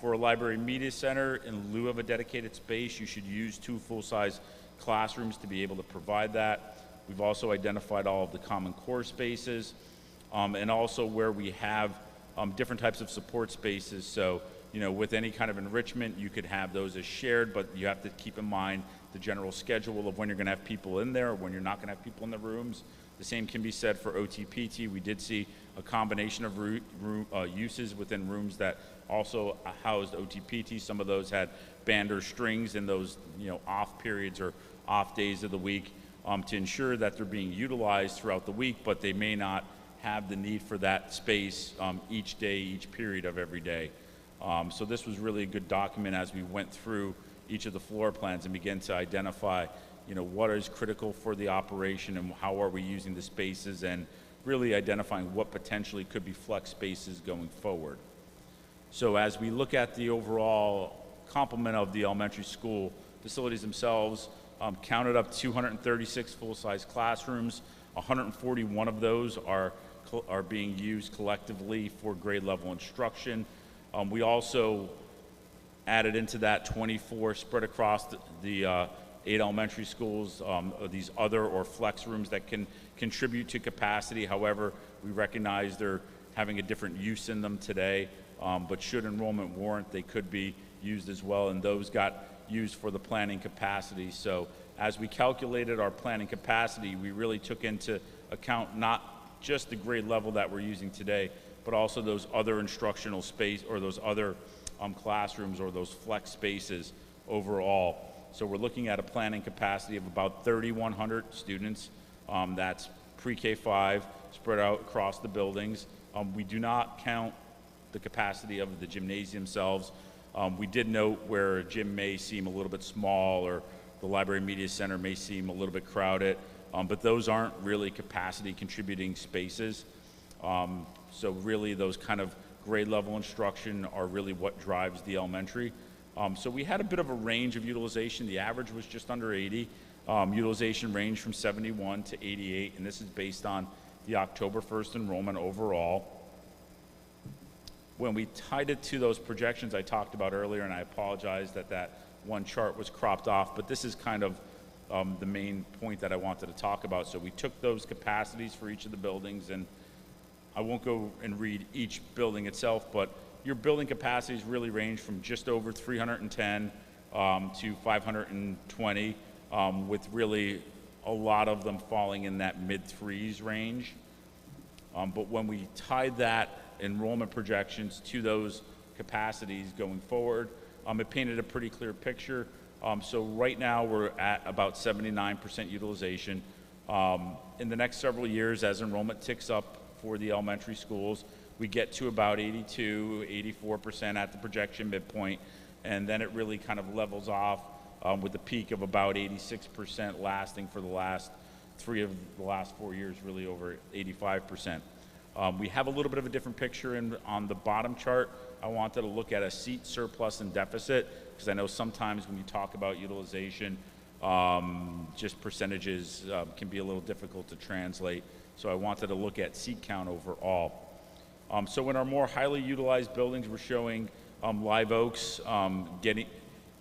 For a library media center, in lieu of a dedicated space, you should use 2 full-size classrooms to be able to provide that. We've also identified all of the common core spaces, and also where we have different types of support spaces. So, with any kind of enrichment, you could have those as shared, but you have to keep in mind the general schedule of when you're going to have people in there or when you're not going to have people in the rooms. The same can be said for OT/PT. We did see a combination of uses within rooms that also housed OT/PT. Some of those had band or strings in those off periods or off days of the week to ensure that they're being utilized throughout the week, but they may not have the need for that space each day, each period of every day. So this was really a good document as we went through each of the floor plans and began to identify what is critical for the operation and how are we using the spaces, and really identifying what potentially could be flex spaces going forward. So as we look at the overall complement of the elementary school facilities themselves, counted up 236 full-size classrooms. 141 of those are being used collectively for grade level instruction. We also added into that 24 spread across the 8 elementary schools, these other or flex rooms that can contribute to capacity. However, we recognize they're having a different use in them today, but should enrollment warrant, they could be used as well, and those got used for the planning capacity. So as we calculated our planning capacity, we really took into account not just the grade level that we're using today, but also those other instructional space or those other classrooms or those flex spaces overall. So we're looking at a planning capacity of about 3,100 students. That's pre-K-5 spread out across the buildings. We do not count the capacity of the gymnasium themselves. We did note where a gym may seem a little bit small or the library media center may seem a little bit crowded, but those aren't really capacity contributing spaces. So really those kind of grade level instruction are really what drives the elementary. So we had a bit of a range of utilization. The average was just under 80. Utilization ranged from 71 to 88, and this is based on the October 1st enrollment overall. When we tied it to those projections I talked about earlier, and I apologize that that one chart was cropped off, but this is kind of the main point that I wanted to talk about. So we took those capacities for each of the buildings, and I won't go and read each building itself, but your building capacities really range from just over 310 to 520, with really a lot of them falling in that mid-threes range. But when we tied that enrollment projections to those capacities going forward, it painted a pretty clear picture. So right now we're at about 79% utilization. In the next several years, as enrollment ticks up for the elementary schools, we get to about 82, 84% at the projection midpoint, and then it really kind of levels off with a peak of about 86% lasting for the last 4 years, really over 85%. We have a little bit of a different picture on the bottom chart. I wanted to look at a seat surplus and deficit, because I know sometimes when you talk about utilization, just percentages can be a little difficult to translate. So I wanted to look at seat count overall. So in our more highly utilized buildings, we're showing Live Oaks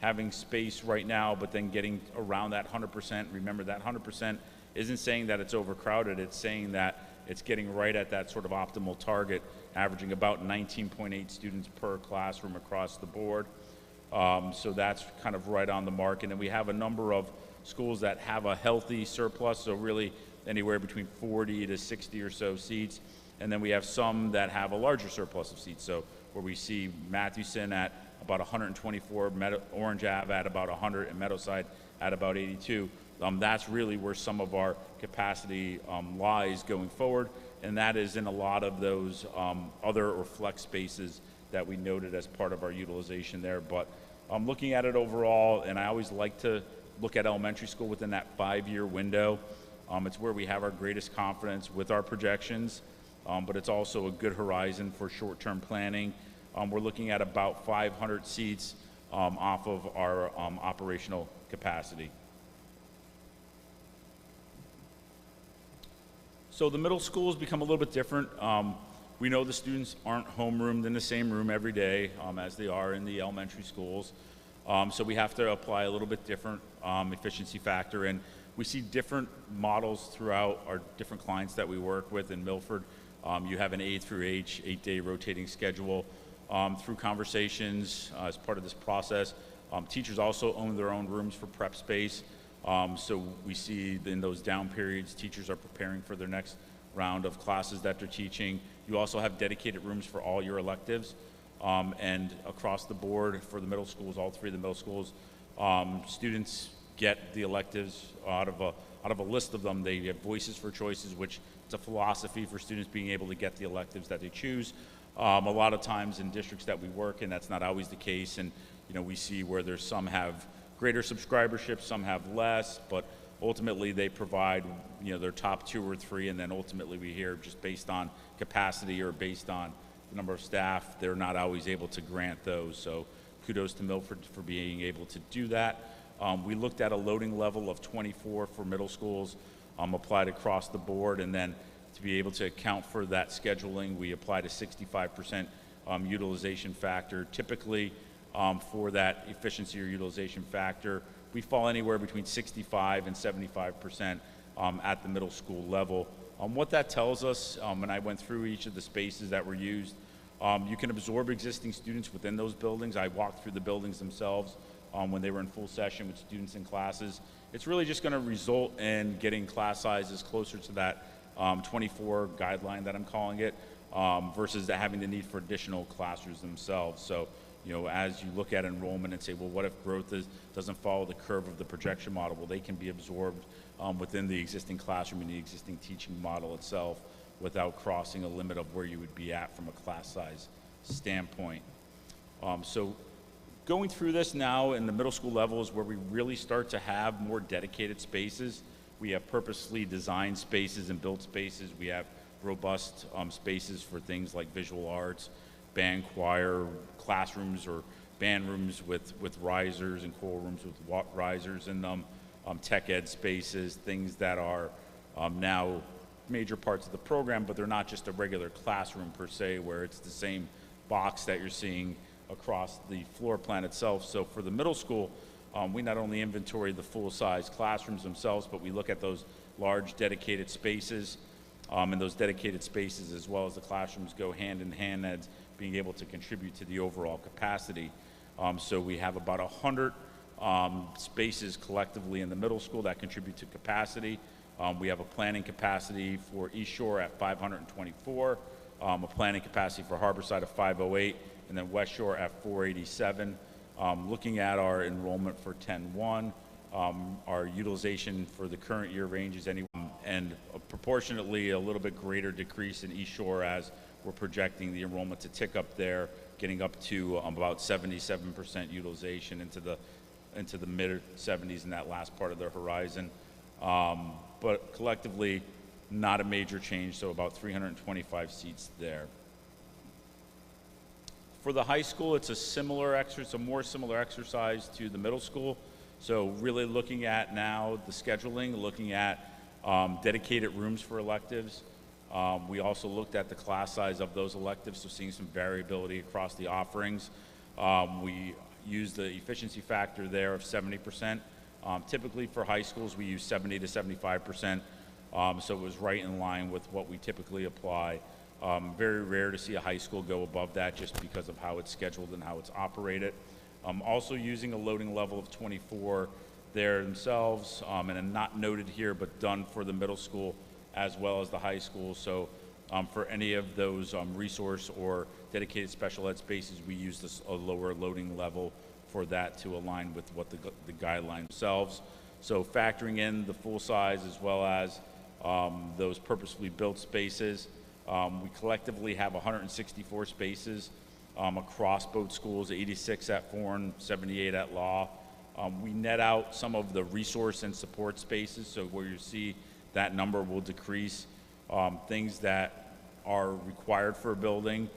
having space right now, but then getting around that 100%. Remember, that 100% isn't saying that it's overcrowded. It's saying that it's getting right at that sort of optimal target, averaging about 19.8 students per classroom across the board. So that's kind of right on the mark. And then we have a number of schools that have a healthy surplus, so really anywhere between 40 to 60 or so seats. And then we have some that have a larger surplus of seats. So where we see Mathewson at about 124, Orange Ave at about 100, and Meadowside at about 82. That's really where some of our capacity lies going forward, and that is in a lot of those other or flex spaces that we noted as part of our utilization there. But looking at it overall, and I always like to look at elementary school within that 5-year window. It's where we have our greatest confidence with our projections, but it's also a good horizon for short-term planning. We're looking at about 500 seats off of our operational capacity. So the middle schools become a little bit different. We know the students aren't homeroomed in the same room every day as they are in the elementary schools. So we have to apply a little bit different efficiency factor, and we see different models throughout our different clients that we work with. In Milford, you have an A through H, 8-day rotating schedule. Through conversations as part of this process, teachers also own their own rooms for prep space. So we see in those down periods, teachers are preparing for their next round of classes that they're teaching. You also have dedicated rooms for all your electives. And across the board for the middle schools, all 3 of the middle schools, students get the electives out of a list of them. They have voices for choices, which it's a philosophy for students being able to get the electives that they choose. A lot of times in districts that we work in, that's not always the case, and we see where there's some have greater subscribership, some have less, but ultimately they provide their top 2 or 3, and then ultimately we hear just based on capacity or based on the number of staff, they're not always able to grant those. So kudos to Milford for being able to do that. We looked at a loading level of 24 for middle schools, applied across the board, and then to be able to account for that scheduling, we applied a 65% utilization factor. Typically, for that efficiency or utilization factor, we fall anywhere between 65 and 75% at the middle school level. What that tells us, and I went through each of the spaces that were used, you can absorb existing students within those buildings. I walked through the buildings themselves when they were in full session with students in classes. It's really just going to result in getting class sizes closer to that 24 guideline that I'm calling it, versus having the need for additional classrooms themselves. So, as you look at enrollment and say, well, what if growth doesn't follow the curve of the projection model? Well, they can be absorbed within the existing classroom and the existing teaching model itself without crossing a limit of where you would be at from a class size standpoint. So going through this now in the middle school level is where we really start to have more dedicated spaces. We have purposely designed spaces and built spaces. We have robust spaces for things like visual arts, band, choir, classrooms or band rooms with risers, and choral rooms with risers, and tech ed spaces, things that are now major parts of the program, but they're not just a regular classroom per se, where it's the same box that you're seeing across the floor plan itself. So for the middle school, we not only inventory the full-size classrooms themselves, but we look at those large dedicated spaces, and those dedicated spaces as well as the classrooms go hand in hand as being able to contribute to the overall capacity. So we have about 100 spaces collectively in the middle school that contribute to capacity. We have a planning capacity for East Shore at 524, a planning capacity for Harborside of 508, and then West Shore at 487. Looking at our enrollment for 10-1, our utilization for the current year ranges and proportionately a little bit greater decrease in East Shore as we're projecting the enrollment to tick up there, getting up to about 77% utilization into the mid 70s in that last part of the horizon. But collectively, not a major change, so about 325 seats there. For the high school, it's a more similar exercise to the middle school. So really looking at now the scheduling, looking at dedicated rooms for electives. We also looked at the class size of those electives, so seeing some variability across the offerings. We used the efficiency factor there of 70%. Typically for high schools, we use 70 to 75%, so it was right in line with what we typically apply. Very rare to see a high school go above that just because of how it's scheduled and how it's operated. Also using a loading level of 24 there themselves, and not noted here, but done for the middle school as well as the high school. So for any of those resource or dedicated special ed spaces, we use a lower loading level for that to align with what the guidelines themselves. So factoring in the full size as well as those purposefully built spaces, we collectively have 164 spaces across both schools, 86 at Foreign, 78 at Law. We net out some of the resource and support spaces, so where you see that number will decrease. Things that are required for a building,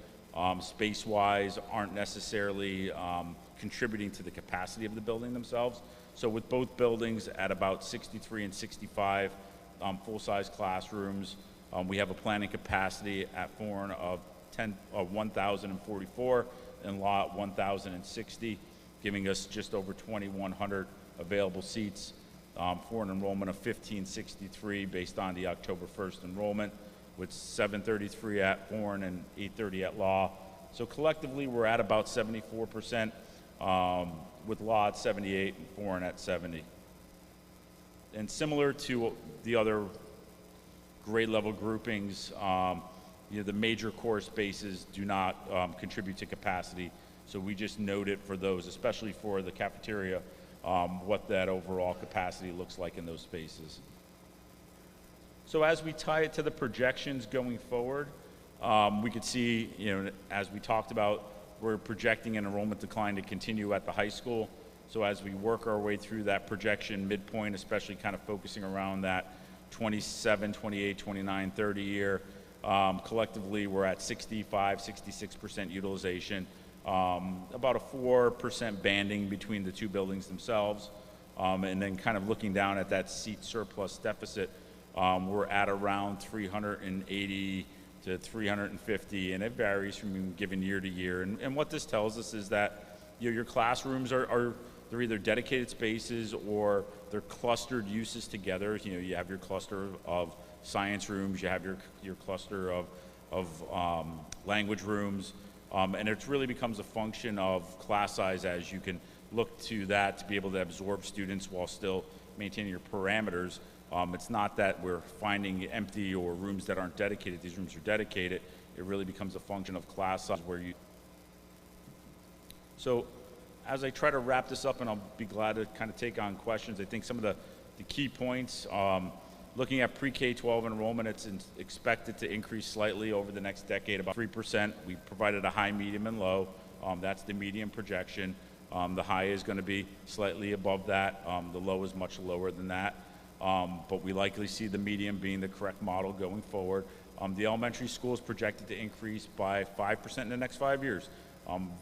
space-wise, aren't necessarily contributing to the capacity of the building themselves. So with both buildings at about 63 and 65 full-size classrooms, we have a planning capacity at Foreign of 1,044 and Law at 1,060, giving us just over 2,100 available seats for an enrollment of 1,563 based on the October 1st enrollment, with 733 at Foreign and 830 at Law. So collectively, we're at about 74%, with Law at 78 and Foreign at 70. And similar to the other grade level groupings, the major core spaces do not contribute to capacity. So we just note it for those, especially for the cafeteria, what that overall capacity looks like in those spaces. So as we tie it to the projections going forward, we could see, as we talked about, we're projecting an enrollment decline to continue at the high school. So as we work our way through that projection midpoint, especially kind of focusing around that 27, 28, 29, 30 year, collectively we're at 65, 66% utilization, about a 4% banding between the two buildings themselves, and then kind of looking down at that seat surplus deficit, we're at around 380 to 350, and it varies from given year to year. And what this tells us is that your classrooms they're either dedicated spaces or they're clustered uses together. You have your cluster of science rooms, you have your cluster of language rooms, and it really becomes a function of class size as you can look to that to be able to absorb students while still maintaining your parameters. It's not that we're finding empty or rooms that aren't dedicated. These rooms are dedicated. It really becomes a function of class size where you. So as I try to wrap this up, and I'll be glad to kind of take on questions, I think some of the key points, looking at pre-K-12 enrollment, it's expected to increase slightly over the next decade, about 3%. We provided a high, medium, and low. That's the medium projection. The high is going to be slightly above that. The low is much lower than that. But we likely see the medium being the correct model going forward. The elementary school is projected to increase by 5% in the next 5 years.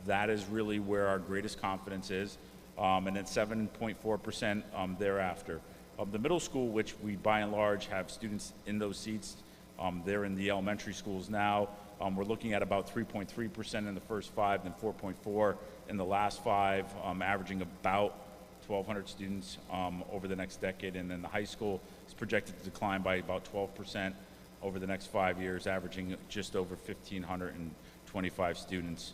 That is really where our greatest confidence is, and then 7.4% thereafter. The middle school, which we by and large have students in those seats, they're in the elementary schools now. We're looking at about 3.3% in the first 5, then 4.4 in the last 5, averaging about 1,200 students over the next decade. And then the high school is projected to decline by about 12% over the next 5 years, averaging just over 1,525 students.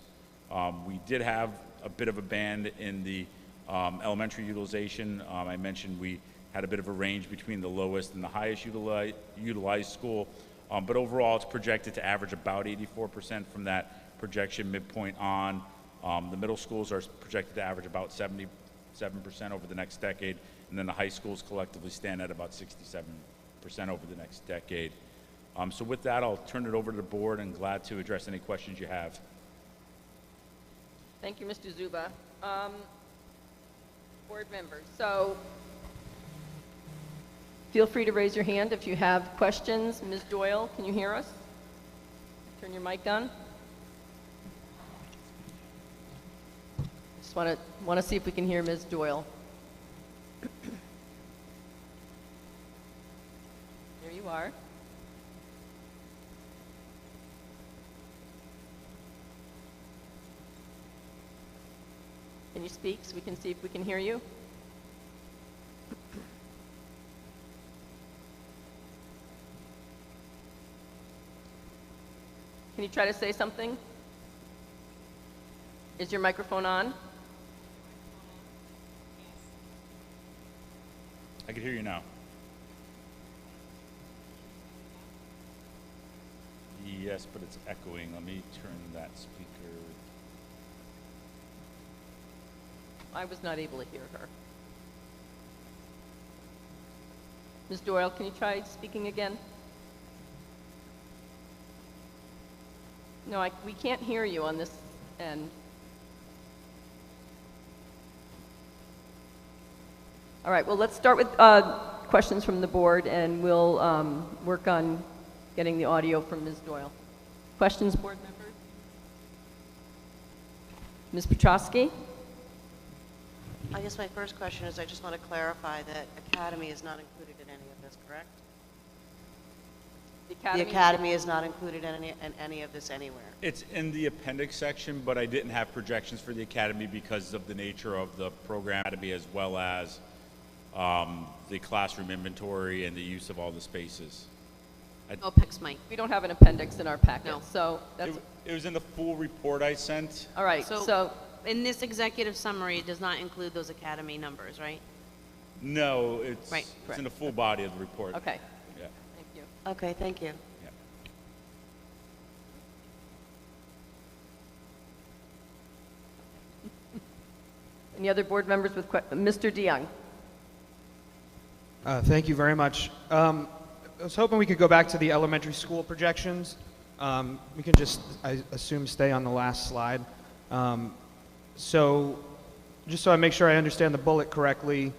We did have a bit of a band in the elementary utilization. I mentioned we had a bit of a range between the lowest and the highest utilized school. But overall, it's projected to average about 84% from that projection midpoint on. The middle schools are projected to average about 77% over the next decade, and then the high schools collectively stand at about 67% over the next decade. So with that, I'll turn it over to the board and glad to address any questions you have. Thank you, Mr. Zuba. Board members, so feel free to raise your hand if you have questions. Ms. Doyle, can you hear us? Turn your mic on. Just want to see if we can hear Ms. Doyle. There you are. Can you speak so we can see if we can hear you? Can you try to say something? Is your microphone on? I can hear you now. Yes, but it's echoing. Let me turn that speaker. I was not able to hear her. Ms. Doyle, can you try speaking again? No, we can't hear you on this end. All right, well, let's start with questions from the board, and we'll work on getting the audio from Ms. Doyle. Questions, board members? Ms. Petrosky? I guess my first question is, I just want to clarify that Academy is not included in any of this, correct? The Academy is not included in any of this anywhere. It's in the appendix section, but I didn't have projections for the Academy because of the nature of the program Academy, as well as the classroom inventory and the use of all the spaces. OPEX mic. We don't have an appendix in our packet, No. so that's... It was in the full report I sent. All right, so In this executive summary, it does not include those Academy numbers, right? No, it's, Right. it's in the full body of the report. okay, Yeah. thank you. Okay, thank you. Yeah. Any other board members with Mr. DeYoung? Thank you very much. I was hoping we could go back to the elementary school projections. We can just, I assume, stay on the last slide. So just so I make sure I understand the bullet correctly,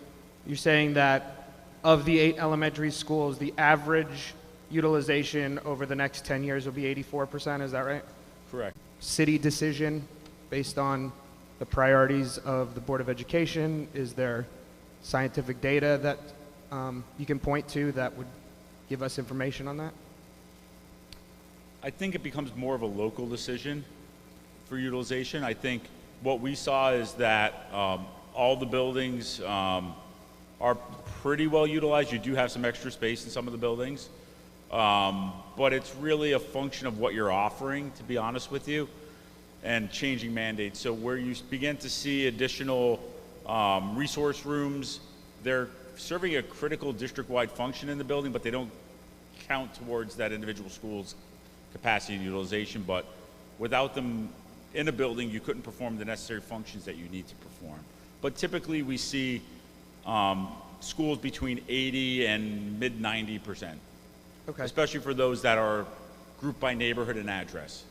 you're saying that of the 8 elementary schools, the average utilization over the next 10 years will be 84%, is that right? Correct. City decision based on the priorities of the Board of Education? Is there scientific data that you can point to that would give us information on that? I think it becomes more of a local decision for utilization. I think what we saw is that all the buildings are pretty well utilized. You do have some extra space in some of the buildings, but it's really a function of what you're offering, to be honest with you, and changing mandates. So where you begin to see additional resource rooms, they're serving a critical district-wide function in the building, but they don't count towards that individual school's capacity and utilization. But without them in a building, you couldn't perform the necessary functions that you need to perform. But typically we see schools between 80 and mid 90%, Okay. especially for those that are grouped by neighborhood and address.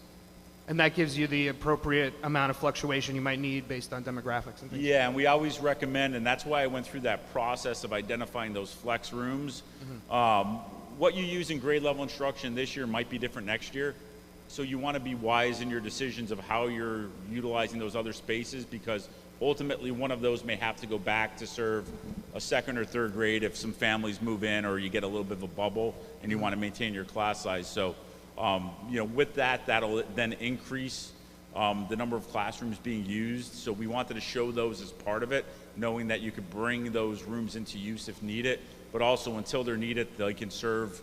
And that gives you the appropriate amount of fluctuation you might need based on demographics and things? Yeah, and we always recommend, and that's why I went through that process of identifying those flex rooms. What you use in grade level instruction this year might be different next year. So you want to be wise in your decisions of how you're utilizing those other spaces, because ultimately one of those may have to go back to serve a second or third grade if some families move in or you get a little bit of a bubble and you want to maintain your class size. So you know, with that, that'll then increase the number of classrooms being used. So we wanted to show those as part of it, knowing that you could bring those rooms into use if needed, but also until they're needed, they can serve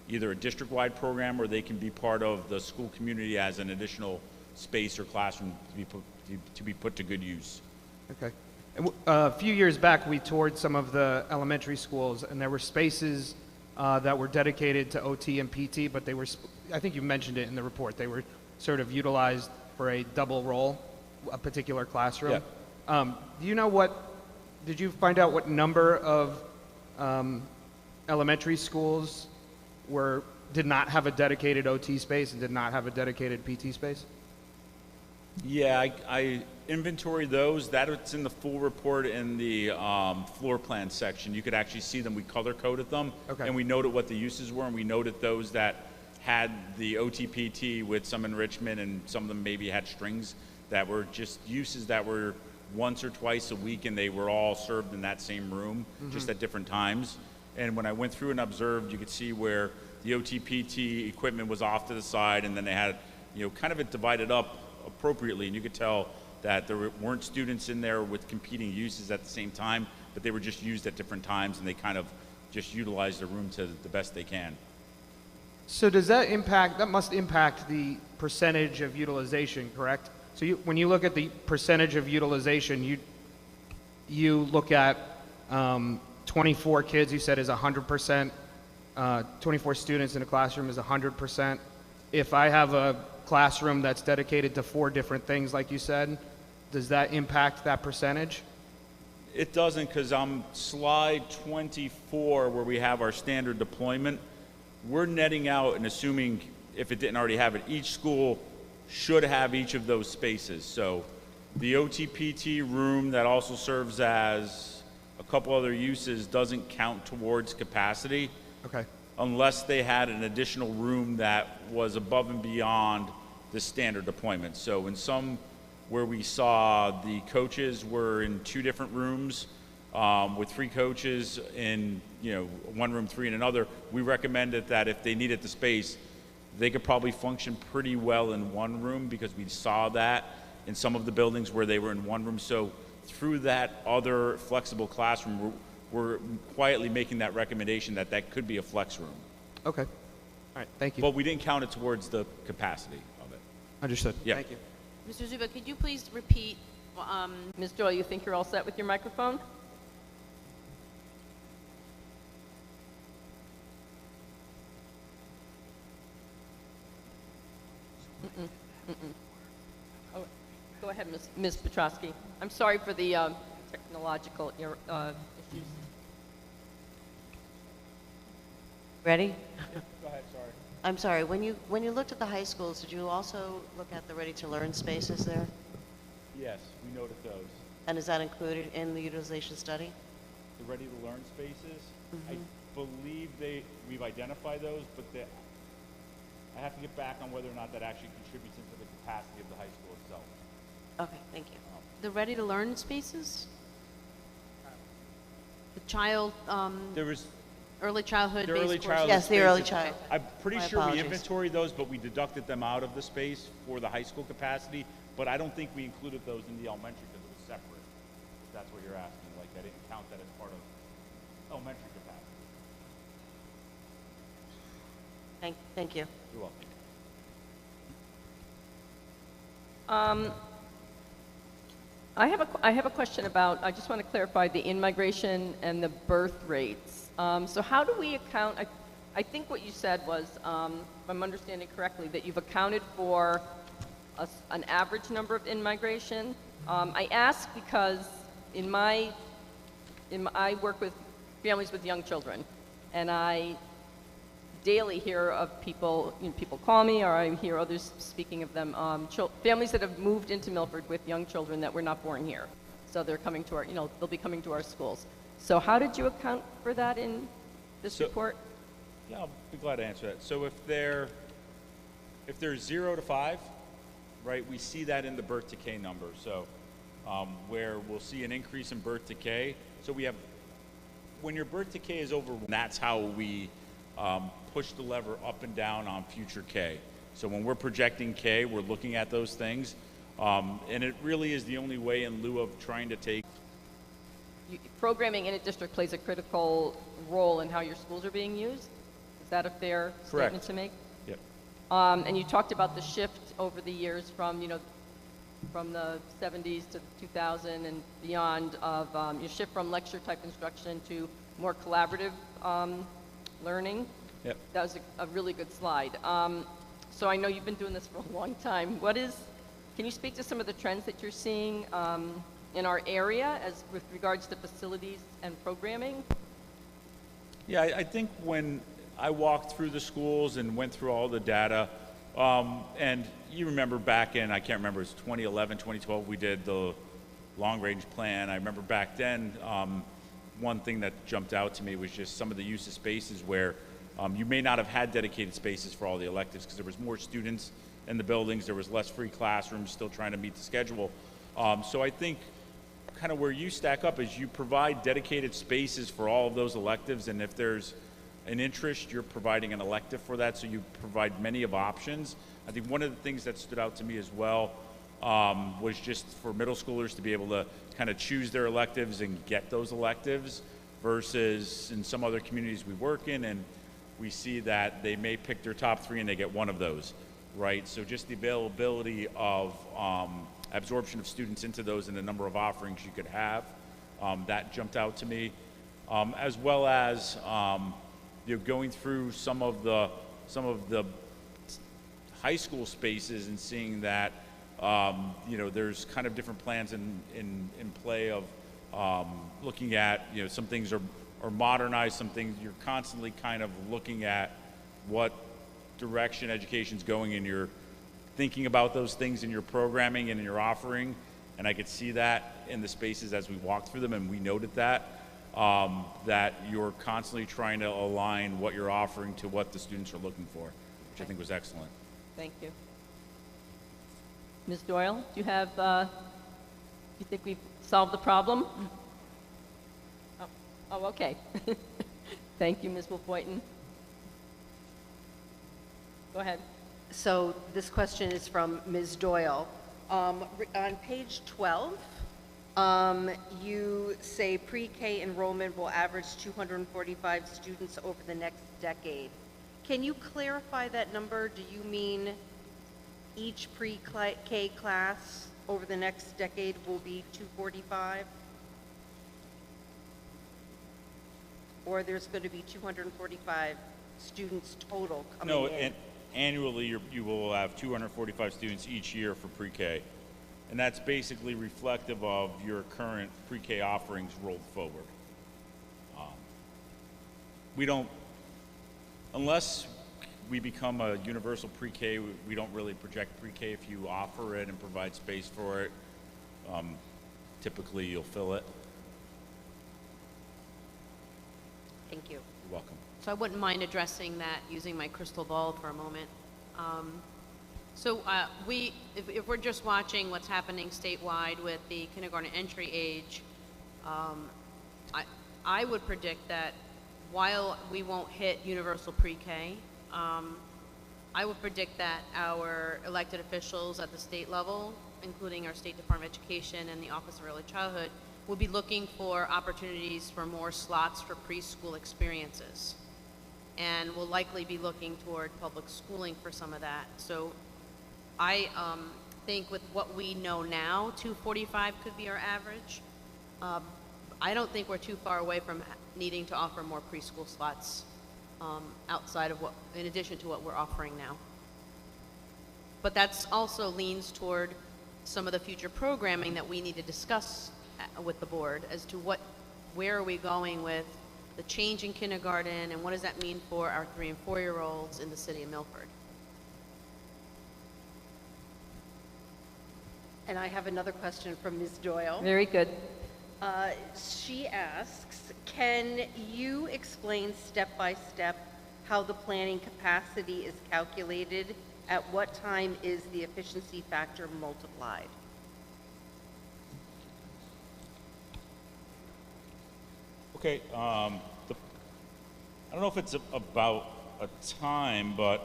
either a district-wide program or they can be part of the school community as an additional space or classroom to be put to good use. Okay. A few years back, we toured some of the elementary schools, and there were spaces that were dedicated to OT and PT, but they were, I think you mentioned it in the report, they were sort of utilized for a double role, a particular classroom. Yeah. Do you know did you find out what number of elementary schools did not have a dedicated OT space and did not have a dedicated PT space? Yeah, I inventory those. That's in the full report in the floor plan section. You could actually see them. We color coded them, Okay. and we noted what the uses were, and we noted those that had the OTPT with some enrichment, and some of them maybe had strings that were just uses that were once or twice a week, and they were all served in that same room, just at different times. And when I went through and observed, you could see where the OTPT equipment was off to the side, and then they had, kind of it divided up appropriately, and you could tell that there weren't students in there with competing uses at the same time, but they were just used at different times, and they kind of just utilized the room to the best they can. So does that must impact the percentage of utilization, correct? So when you look at the percentage of utilization, you look at 24 kids, you said is 100%, 24 students in a classroom is 100%. If I have a classroom that's dedicated to 4 different things, like you said, does that impact that percentage? It doesn't, because on slide 24, where we have our standard deployment, we're netting out and assuming, if it didn't already have it, each school should have each of those spaces. So the OTPT room that also serves as a couple other uses doesn't count towards capacity. Okay. Unless they had an additional room that was above and beyond the standard deployment. So in some where we saw the coaches were in 2 different rooms with 3 coaches in one room, 3 in another, we recommended that if they needed the space, they could probably function pretty well in one room, because we saw that in some of the buildings where they were in one room. So through that other flexible classroom, we're quietly making that recommendation that could be a flex room. Okay. All right. Thank you. But we didn't count it towards the capacity of it. Understood. Yeah. Thank you. Mr. Zuba, could you please repeat? Ms. Doyle, you think you're all set with your microphone? Oh, go ahead, Ms. Petrosky. I'm sorry for the technological issues. Ready? Go ahead, sorry. I'm sorry, when you looked at the high schools, did you also look at the ready-to-learn spaces there? Yes, we noted those. And is that included in the utilization study? The ready-to-learn spaces, I believe we've identified those, but I have to get back on whether or not that actually contributes into the capacity of the high school itself. Okay, thank you. The ready-to-learn spaces? The child, There was early childhood the based early courses? childhood Yes, the early spaces. child. I'm pretty My sure we apologies. inventoried those, but we deducted them out of the space for the high school capacity. But I don't think we included those in the elementary because it was separate. If that's what you're asking. Like, I didn't count that as part of elementary capacity. Thank you. You're welcome. I have a question about, I just want to clarify the in-migration and the birth rates. So how do we account, I think what you said was, if I'm understanding correctly, that you've accounted for an average number of in-migration. I ask because I work with families with young children, and I daily hear of people, people call me, or I hear others speaking of them, families that have moved into Milford with young children that were not born here. So they're coming to our, they'll be coming to our schools. So how did you account for that in this report? Yeah, I'll be glad to answer that. So if they're 0 to 5, right, we see that in the birth decay number. So where we'll see an increase in birth decay. So we have, when your birth decay is over, that's how we push the lever up and down on future K. So when we're projecting K, we're looking at those things. And it really is the only way in lieu of trying to take. Programming in a district plays a critical role in how your schools are being used. Is that a fair statement to make? Yep. And you talked about the shift over the years from, from the 70s to 2000 and beyond of your shift from lecture type instruction to more collaborative learning. Yep. That was a really good slide. So I know you've been doing this for a long time. Can you speak to some of the trends that you're seeing in our area as with regards to facilities and programming? Yeah, I think when I walked through the schools and went through all the data, and you remember back in, I can't remember, it was 2011, 2012, we did the long-range plan. I remember back then, one thing that jumped out to me was just some of the use of spaces where you may not have had dedicated spaces for all the electives because there was more students in the buildings, there was less free classrooms, still trying to meet the schedule. So I think kind of where you stack up is you provide dedicated spaces for all of those electives, and if there's an interest, you're providing an elective for that, so you provide many of options. I think one of the things that stood out to me as well was just for middle schoolers to be able to kind of choose their electives and get those electives versus in some other communities we work in, and we see that they may pick their top 3 and they get one of those, right? So just the availability of absorption of students into those and the number of offerings you could have, that jumped out to me, as well as going through some of the high school spaces and seeing that there's kind of different plans in play of looking at some things are modernized, some things you're constantly kind of looking at what direction education's going, and you're thinking about those things in your programming and in your offering, and I could see that in the spaces as we walked through them, and we noted that that you're constantly trying to align what you're offering to what the students are looking for, which I think was excellent. Thank you. Ms. Doyle, do you have, you think we've solved the problem? Oh, okay. Thank you, Ms. Wolf-Boynton. Go ahead. So this question is from Ms. Doyle. On page 12, you say pre-K enrollment will average 245 students over the next decade. Can you clarify that number? Do you mean each pre-K class over the next decade will be 245? Or there's going to be 245 students total coming in? No, annually you will have 245 students each year for pre-K. And that's basically reflective of your current pre-K offerings rolled forward. We don't, unless we become a universal pre-K, we don't really project pre-K. If you offer it and provide space for it, typically you'll fill it. Thank you. You're welcome. So I wouldn't mind addressing that using my crystal ball for a moment. If we're just watching what's happening statewide with the kindergarten entry age, I would predict that while we won't hit universal pre-K, I would predict that our elected officials at the state level, including our State Department of Education and the Office of Early Childhood, will be looking for opportunities for more slots for preschool experiences. And will likely be looking toward public schooling for some of that. So I think with what we know now, 245 could be our average. I don't think we're too far away from needing to offer more preschool slots outside of in addition to what we're offering now. But that's also leans toward some of the future programming that we need to discuss with the board as to where are we going with the change in kindergarten and what does that mean for our 3- and 4-year-olds in the city of Milford. And I have another question from Ms. Doyle. Very good. She asks, can you explain step by step how the planning capacity is calculated? At what time is the efficiency factor multiplied? Okay, I don't know if it's about a time, but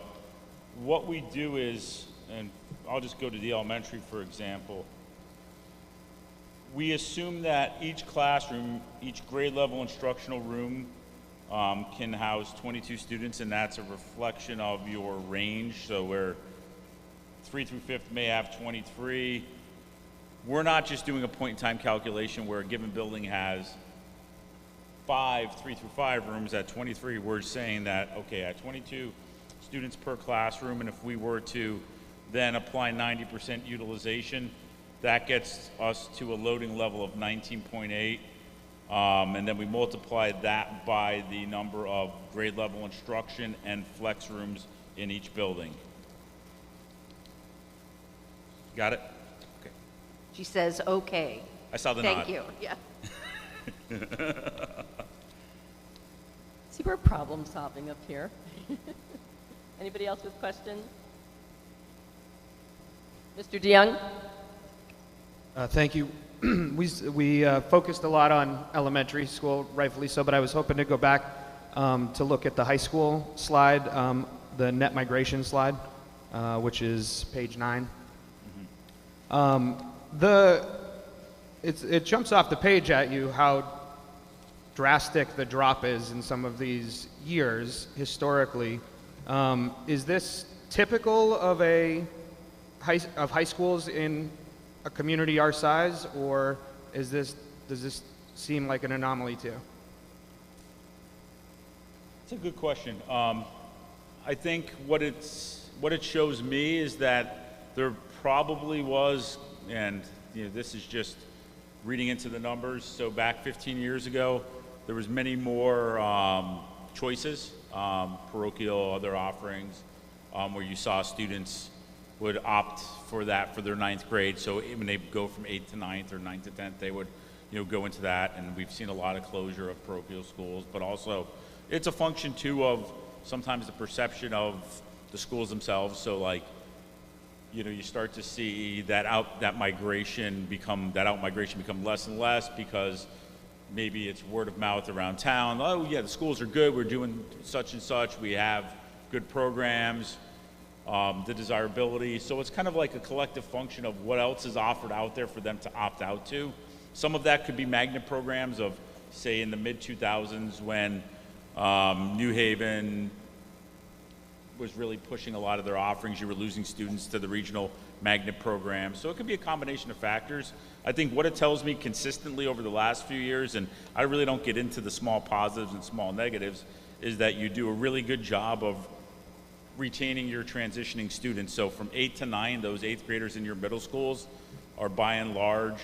what we do is, and I'll just go to the elementary, for example. We assume that each classroom, each grade level instructional room can house 22 students, and that's a reflection of your range. So where 3 through 5th may have 23, we're not just doing a point-in-time calculation where a given building has 3 through 5 rooms at 23. We're saying that, okay, at 22 students per classroom, and if we were to then apply 90% utilization, that gets us to a loading level of 19.8. And then we multiply that by the number of grade level instruction and flex rooms in each building. Got it? Okay. She says, okay. I saw the nod. Thank you, yeah. See, we're problem solving up here. Anybody else with questions? Mr. DeYoung? Thank you. We focused a lot on elementary school, rightfully so, but I was hoping to go back to look at the high school slide, the net migration slide, which is page 9. It jumps off the page at you how drastic the drop is in some of these years historically. Is this typical of high schools in a community our size, or does this seem like an anomaly too? It's a good question. I think what it shows me is that there probably was, and this is just reading into the numbers. So back 15 years ago, there was many more choices, parochial, other offerings, where you saw students would opt for that for their 9th grade. So when they go from 8th to 9th or 9th to 10th, they would go into that. And we've seen a lot of closure of parochial schools, but also it's a function too of sometimes the perception of the schools themselves. So like, you start to see that out migration become less and less because maybe it's word of mouth around town. Oh yeah, the schools are good. We're doing such and such. We have good programs. The desirability. So it's kind of like a collective function of what else is offered out there for them to opt out to. Some of that could be magnet programs of, say, in the mid-2000s when New Haven was really pushing a lot of their offerings. You were losing students to the regional magnet programs. So it could be a combination of factors. I think what it tells me consistently over the last few years, and I really don't get into the small positives and small negatives, is that you do a really good job of retaining your transitioning students. So from 8 to 9, those 8th graders in your middle schools are by and large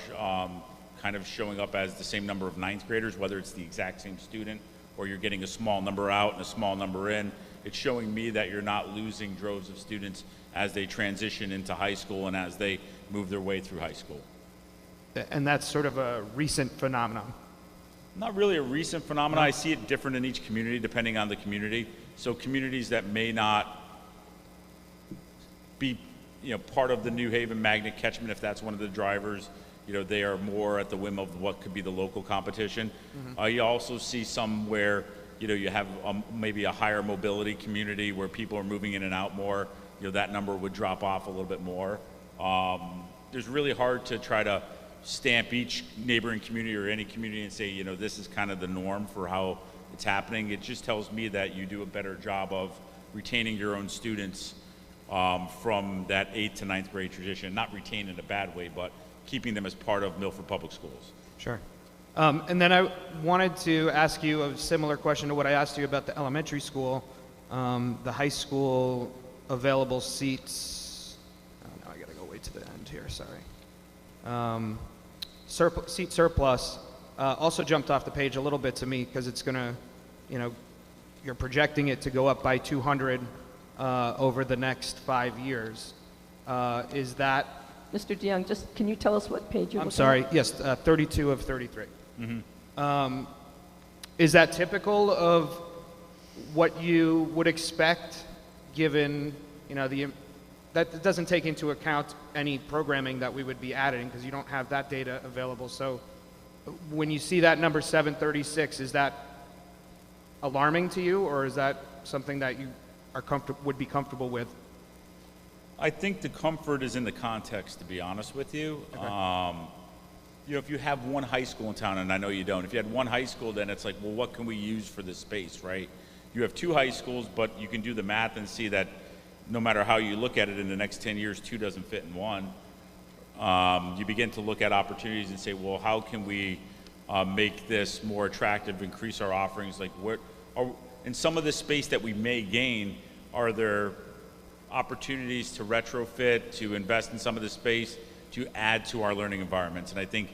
kind of showing up as the same number of 9th graders, whether it's the exact same student or you're getting a small number out and a small number in. It's showing me that you're not losing droves of students as they transition into high school and as they move their way through high school. And that's sort of a recent phenomenon. Not really a recent phenomenon. I see it different in each community depending on the community. So communities that may not be part of the New Haven magnet catchment, if that's one of the drivers, they are more at the whim of what could be the local competition. You also see some where you have maybe a higher mobility community where people are moving in and out more. That number would drop off a little bit more. It's really hard to try to stamp each neighboring community or any community and say, this is kind of the norm for how it's happening. It just tells me that you do a better job of retaining your own students from that 8th to 9th grade tradition. Not retain in a bad way, but keeping them as part of Milford Public Schools. Sure. And then I wanted to ask you a similar question to what I asked you about the elementary school, the high school available seats. Oh, no, I gotta go way to the end here, sorry. Seat surplus also jumped off the page a little bit to me because it's gonna, you're projecting it to go up by 200 over the next 5 years. Is that? Mr. DeYoung, just can you tell us what page you're I'm looking sorry, at? yes, 32 of 33. Is that typical of what you would expect given, that doesn't take into account any programming that we would be adding because you don't have that data available. So when you see that number 736, is that alarming to you, or is that something that you are would be comfortable with? I think the comfort is in the context, to be honest with you. Okay. If you have one high school in town, and I know you don't, if you had one high school, then it's like, well, what can we use for this space, right? You have 2 high schools, but you can do the math and see that no matter how you look at it in the next 10 years, 2 doesn't fit in 1. you begin to look at opportunities and say, well, how can we make this more attractive, increase our offerings? Like, in some of the space that we may gain, are there opportunities to retrofit, to invest in some of the space, to add to our learning environments? And I think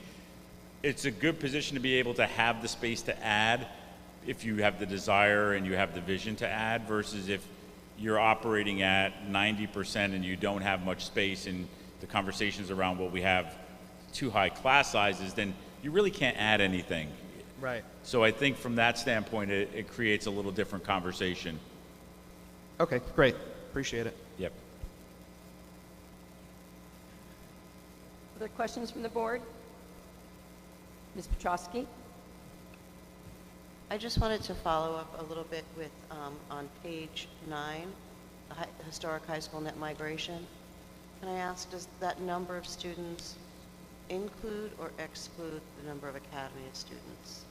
it's a good position to be able to have the space to add if you have the desire and you have the vision to add, versus if you're operating at 90% and you don't have much space, and the conversations around, well, we have too high class sizes, then you really can't add anything. Right. So I think from that standpoint, it creates a little different conversation. Okay, great. Appreciate it. Yep. Other questions from the board? Ms. Petrosky? I just wanted to follow up a little bit with, on page 9, the historic high school net migration. Can I ask, does that number of students include or exclude the number of academy students?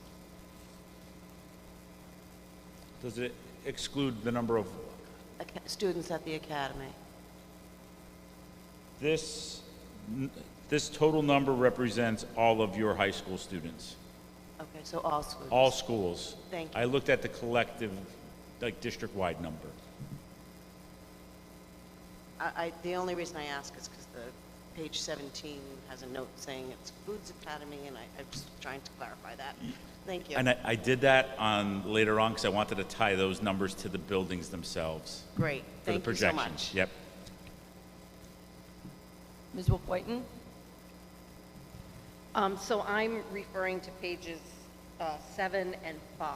Does it exclude the number of Students at the academy? this total number represents all of your high school students, Okay, so all schools? all schools. Thank you. I looked at the collective, like, district-wide number. The only reason I ask is because the page 17 has a note saying it excludes academy, and I'm just trying to clarify that. Thank you. And I did that later on because I wanted to tie those numbers to the buildings themselves. Great. For the Thank you so projections. much. Yep. Ms. Wolf-Whiten? So I'm referring to pages 7 and 5.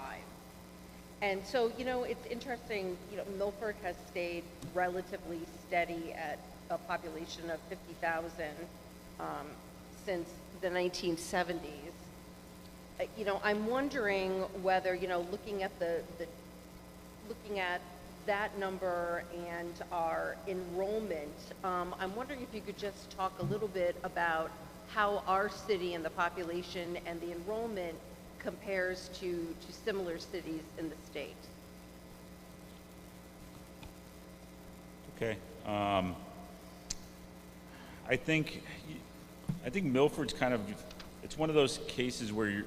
And so, it's interesting, Milford has stayed relatively steady at a population of 50,000 since the 1970s. I'm wondering whether, looking at looking at that number and our enrollment, I'm wondering if you could just talk a little bit about how our city and the population and the enrollment compares to similar cities in the state. Okay. I think Milford's kind of, it's one of those cases where you're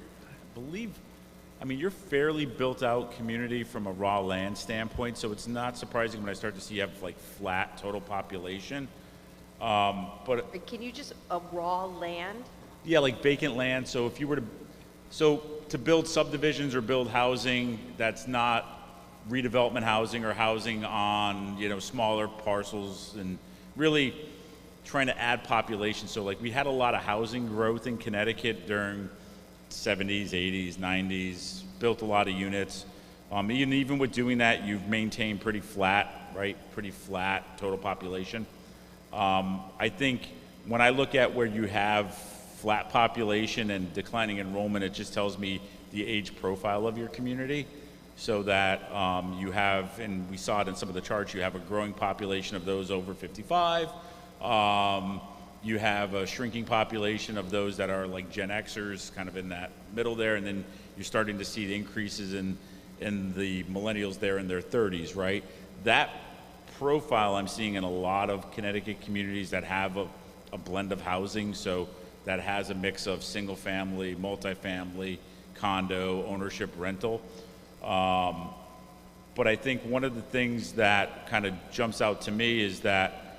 fairly built out community from a raw land standpoint, so it's not surprising when I start to see you have like flat total population. But Can you just, raw land? yeah, like vacant land. So if you were to build subdivisions or build housing that's not redevelopment housing or housing on, smaller parcels, and really trying to add population. So like we had a lot of housing growth in Connecticut during 70s, 80s, 90s, built a lot of units. Even with doing that, you've maintained pretty flat, right? Pretty flat total population. I think when I look at where you have flat population and declining enrollment, it just tells me the age profile of your community. So that you have, and we saw it in some of the charts, you have a growing population of those over 55. You have a shrinking population of those that are like Gen Xers, kind of in that middle there, and then you're starting to see the increases in the millennials there in their 30s, right? That profile I'm seeing in a lot of Connecticut communities that have a blend of housing, so that has a mix of single family, multifamily, condo, ownership, rental. But I think one of the things that kind of jumps out to me is that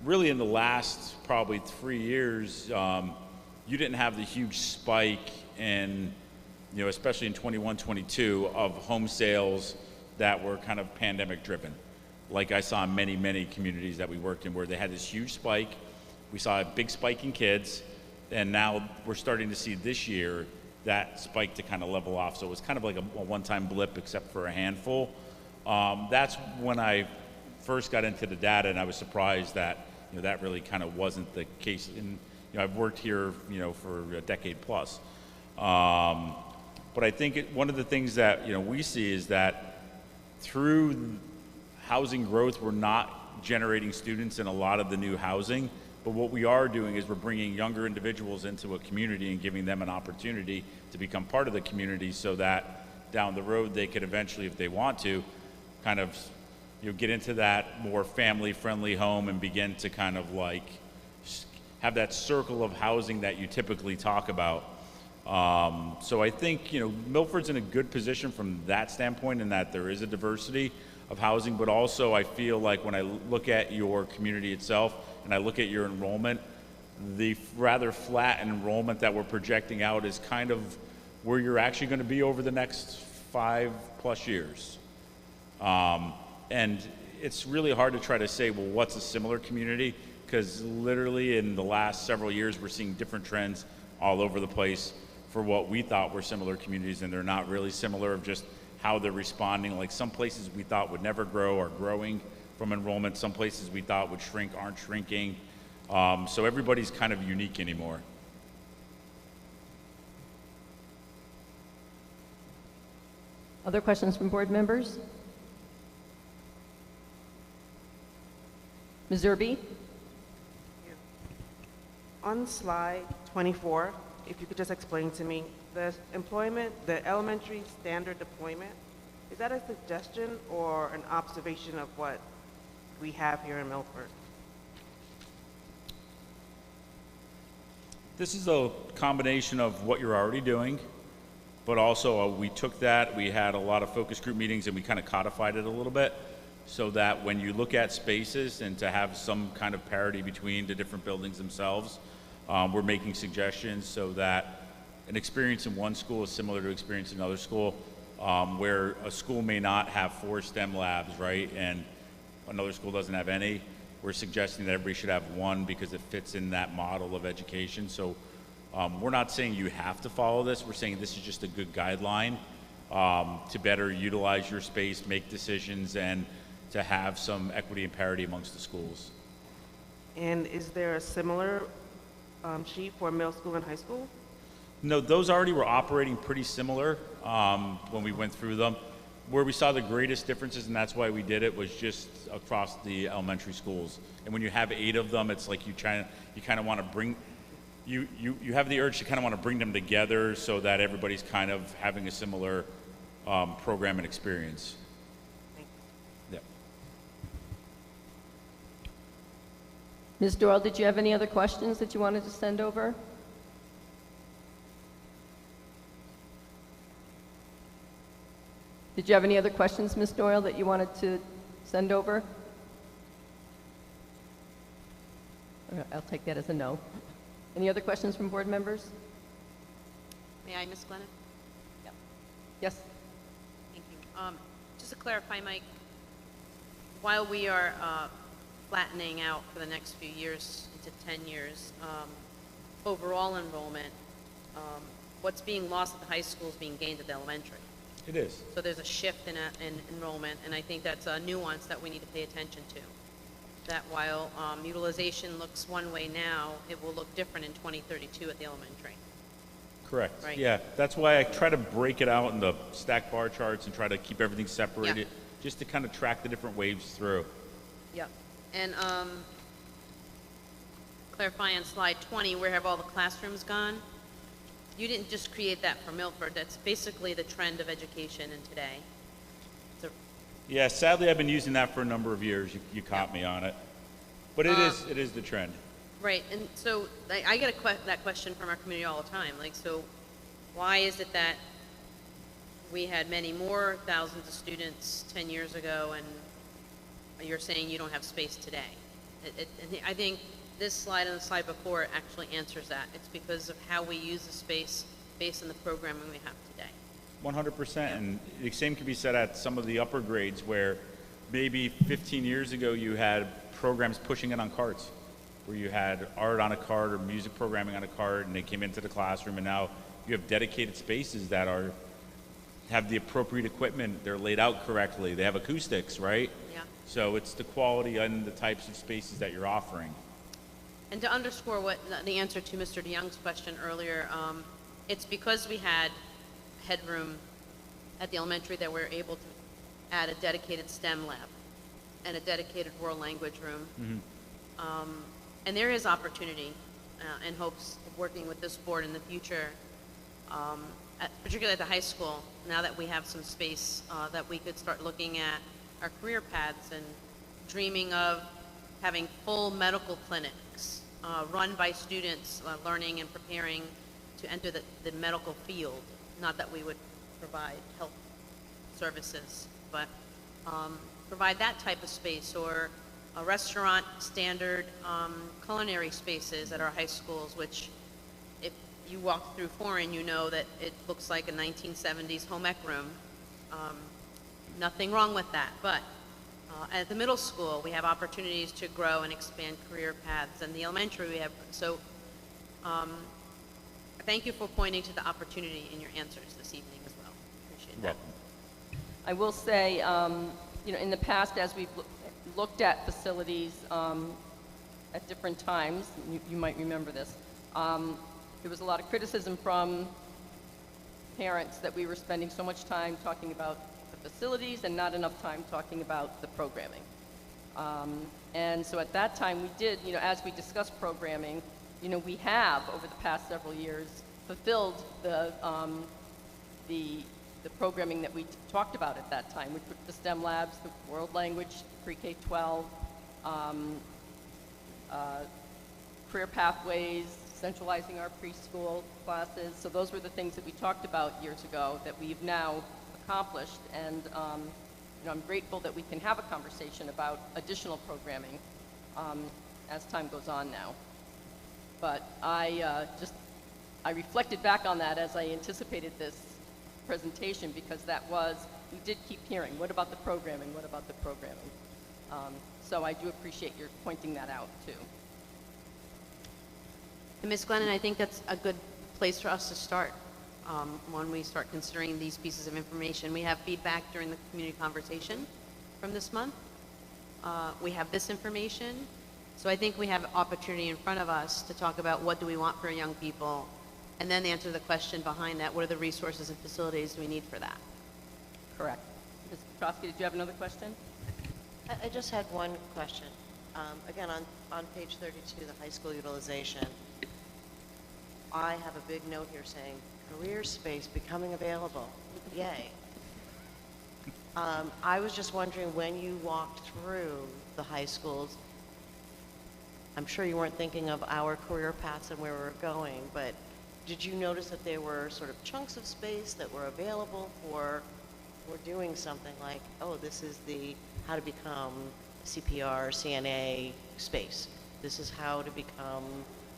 really in the last probably 3 years, you didn't have the huge spike in, especially in 21, 22, of home sales that were kind of pandemic driven. Like I saw in many, many communities that we worked in where they had this huge spike. We saw a big spike in kids, and now we're starting to see this year that spike to kind of level off. So it was kind of like a one-time blip except for a handful. That's when I first got into the data, and I was surprised that that really kind of wasn't the case. And I've worked here for a decade plus. But I think one of the things that we see is that through housing growth, we're not generating students in a lot of the new housing. But what we are doing is we're bringing younger individuals into a community and giving them an opportunity to become part of the community, so that down the road they could eventually, if they want to, kind of get into that more family-friendly home and begin to kind of like have that circle of housing that you typically talk about. So I think, Milford's in a good position from that standpoint in that there is a diversity of housing, but also I feel like when I look at your community itself and I look at your enrollment, the rather flat enrollment that we're projecting out is kind of where you're actually going to be over the next 5+ years. And it's really hard to try to say, well, what's a similar community? Because literally in the last several years, we're seeing different trends all over the place for what we thought were similar communities, and they're not really similar of just how they're responding. Like some places we thought would never grow are growing from enrollment. Some places we thought would shrink aren't shrinking. So everybody's kind of unique anymore. Other questions from board members? Ms. Zerbe? On slide 24, if you could just explain to me, the elementary standard deployment, is that a suggestion or an observation of what we have here in Milford? This is a combination of what you're already doing, but also we took that, we had a lot of focus group meetings and we kind of codified it a little bit so that when you look at spaces and to have some kind of parity between the different buildings themselves, we're making suggestions so that an experience in one school is similar to experience in another school, where a school may not have 4 STEM labs, right? And another school doesn't have any. We're suggesting that everybody should have 1 because it fits in that model of education. So we're not saying you have to follow this. We're saying this is just a good guideline to better utilize your space, make decisions, and to have some equity and parity amongst the schools. And is there a similar sheet for middle school and high school? No, those already were operating pretty similar when we went through them. Where we saw the greatest differences, and that's why we did it, was just across the elementary schools. And when you have 8 of them, it's like you kind of want to bring, you have the urge to kind of want to bring them together so that everybody's kind of having a similar program and experience. Yeah. Ms. Doyle, did you have any other questions that you wanted to send over? Did you have any other questions, Ms. Doyle, that you wanted to send over? Okay, I'll take that as a no. Any other questions from board members? May I, Ms. Glennon? Yes. Thank you. Just to clarify, Mike, while we are flattening out for the next few years into 10 years, overall enrollment, what's being lost at the high school is being gained at the elementary. It is. So there's a shift in enrollment, and I think that's a nuance that we need to pay attention to. That while utilization looks one way now, it will look different in 2032 at the elementary. Correct. Right. Yeah, that's why I try to break it out in the stack bar charts and try to keep everything separated, just to kind of track the different waves through. Yep. And clarify on slide 20, where have all the classrooms gone? You didn't just create that for Milford. That's basically the trend of education in today. So, Yeah, sadly, I've been using that for a number of years. You caught me on it. But it is the trend. right. And so I get that question from our community all the time. Like, so why is it that we had many more thousands of students 10 years ago and you're saying you don't have space today? I think this slide and the slide before actually answers that. It's because of how we use the space based on the programming we have today. 100%. And the same can be said at some of the upper grades where maybe 15 years ago you had programs pushing it on carts, where you had art on a cart or music programming on a cart, and they came into the classroom, and now you have dedicated spaces that have the appropriate equipment. They're laid out correctly. They have acoustics, right? Yeah. So it's the quality and the types of spaces that you're offering. And to underscore what the answer to Mr. DeYoung's question earlier, it's because we had headroom at the elementary that we're able to add a dedicated STEM lab and a dedicated world language room. Mm-hmm. And there is opportunity and hopes of working with this board in the future, particularly at the high school, now that we have some space that we could start looking at our career paths and dreaming of having full medical clinics run by students learning and preparing to enter the medical field. Not that we would provide health services, but provide that type of space, or a restaurant standard culinary spaces at our high schools, which if you walk through Foreign, you know that it looks like a 1970s home ec room. Nothing wrong with that, but at the middle school, we have opportunities to grow and expand career paths, and the elementary we have, so thank you for pointing to the opportunity in your answers this evening as well. Appreciate that. I will say, you know, in the past, as we've looked at facilities at different times, you might remember this, there was a lot of criticism from parents that we were spending so much time talking about the facilities and not enough time talking about the programming. And so at that time, we did, you know, as we discussed programming, you know, we have, over the past several years, fulfilled the programming that we talked about at that time, which were the STEM labs, the world language, pre-K-12, career pathways, centralizing our preschool classes. So those were the things that we talked about years ago that we've now accomplished. And you know, I'm grateful that we can have a conversation about additional programming as time goes on now. But I reflected back on that as I anticipated this presentation, because that was, we did keep hearing, what about the programming, what about the programming? So I do appreciate your pointing that out too. And Ms. Glennon, I think that's a good place for us to start when we start considering these pieces of information. We have feedback during the community conversation from this month. We have this information. So I think we have an opportunity in front of us to talk about what do we want for young people, and then answer the question behind that, what are the resources and facilities we need for that? Correct. Ms. Petrosky, did you have another question? I just had one question. Again, on page 32, the high school utilization, I have a big note here saying, career space becoming available. Yay. I was just wondering, when you walked through the high schools, I'm sure you weren't thinking of our career paths and where we're going, but did you notice that there were sort of chunks of space that were available for doing something like, oh, this is the how to become CPR, CNA space. This is how to become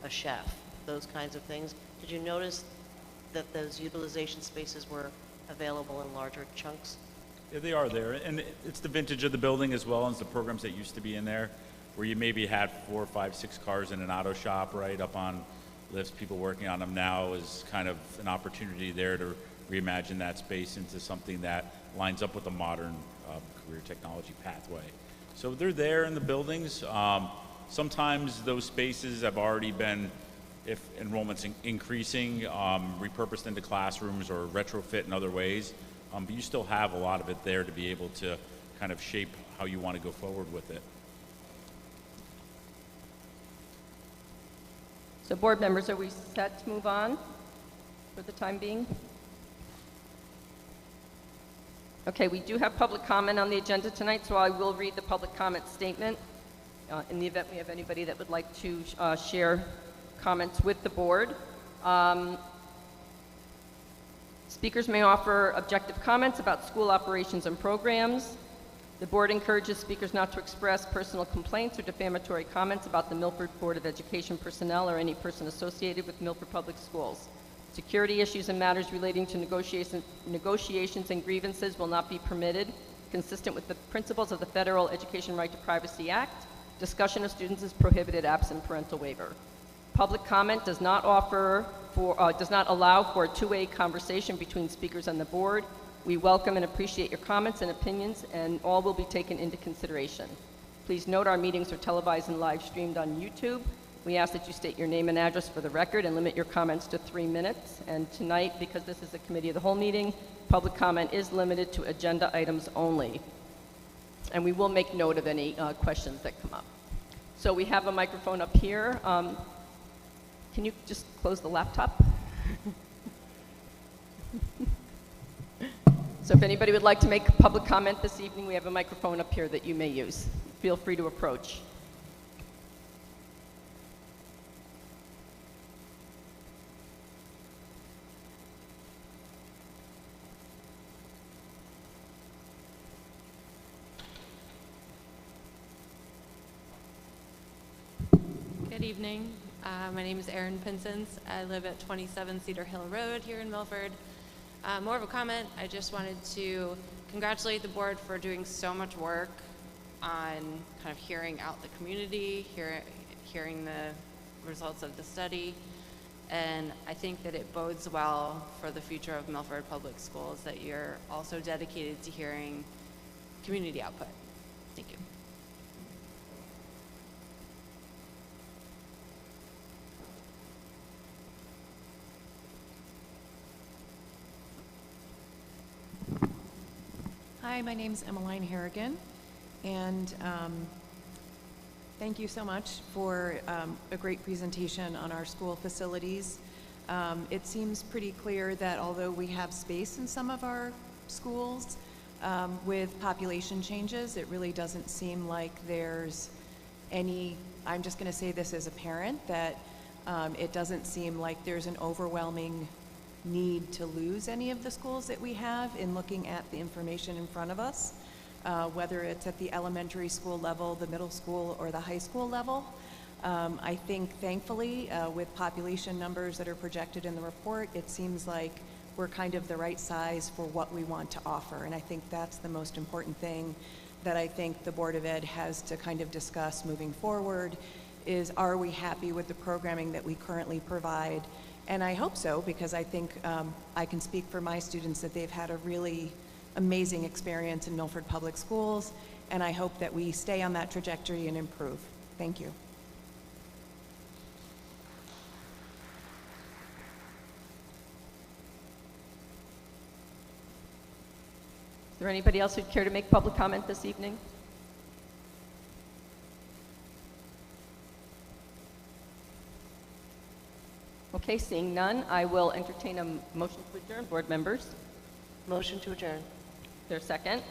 a chef, those kinds of things. Did you notice that those utilization spaces were available in larger chunks? Yeah, they are there, and it's the vintage of the building as well as the programs that used to be in there, where you maybe had 4, 5, 6 cars in an auto shop right up on lifts, people working on them. Now is kind of an opportunity there to reimagine that space into something that lines up with a modern career technology pathway. So they're there in the buildings. Sometimes those spaces have already been, if enrollment's increasing, repurposed into classrooms or retrofit in other ways. But you still have a lot of it there to be able to kind of shape how you want to go forward with it. So board members, are we set to move on for the time being? Okay, we do have public comment on the agenda tonight, so I will read the public comment statement in the event we have anybody that would like to share comments with the board. Speakers may offer objective comments about school operations and programs. The board encourages speakers not to express personal complaints or defamatory comments about the Milford Board of Education personnel or any person associated with Milford Public Schools. Security issues and matters relating to negotiations and grievances will not be permitted, consistent with the principles of the Federal Education Right to Privacy Act. Discussion of students is prohibited absent parental waiver. Public comment does not allow for a two-way conversation between speakers and the board. We welcome and appreciate your comments and opinions, and all will be taken into consideration. Please note our meetings are televised and live streamed on YouTube. We ask that you state your name and address for the record and limit your comments to 3 minutes. And tonight, because this is a committee of the whole meeting, public comment is limited to agenda items only. And we will make note of any questions that come up. So we have a microphone up here. Can you just close the laptop? So if anybody would like to make public comment this evening, we have a microphone up here that you may use. Feel free to approach. evening. My name is Erin Pinsons. I live at 27 Cedar Hill Road here in Milford. More of a comment, I just wanted to congratulate the board for doing so much work on kind of hearing out the community, hearing the results of the study. And I think that it bodes well for the future of Milford Public Schools that you're also dedicated to hearing community output. Thank you. Hi, my name's Emmeline Harrigan, and thank you so much for a great presentation on our school facilities. It seems pretty clear that although we have space in some of our schools, with population changes, it really doesn't seem like there's any, I'm just going to say this as a parent, that it doesn't seem like there's an overwhelming need to lose any of the schools that we have in looking at the information in front of us, whether it's at the elementary school level, the middle school, or the high school level. I think, thankfully, with population numbers that are projected in the report, it seems like we're kind of the right size for what we want to offer. And I think that's the most important thing that I think the Board of Ed has to kind of discuss moving forward is, are we happy with the programming that we currently provide? And I hope so, because I think I can speak for my students that they've had a really amazing experience in Milford Public Schools, and I hope that we stay on that trajectory and improve. Thank you. Is there anybody else who'd care to make public comment this evening? Okay, seeing none, I will entertain a motion to adjourn. Board members, Motion to adjourn. is there a second?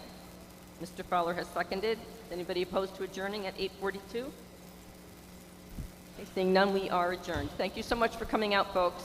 Mr. Fowler has seconded. Anybody opposed to adjourning at 8:42? Okay, seeing none, we are adjourned. Thank you so much for coming out, folks.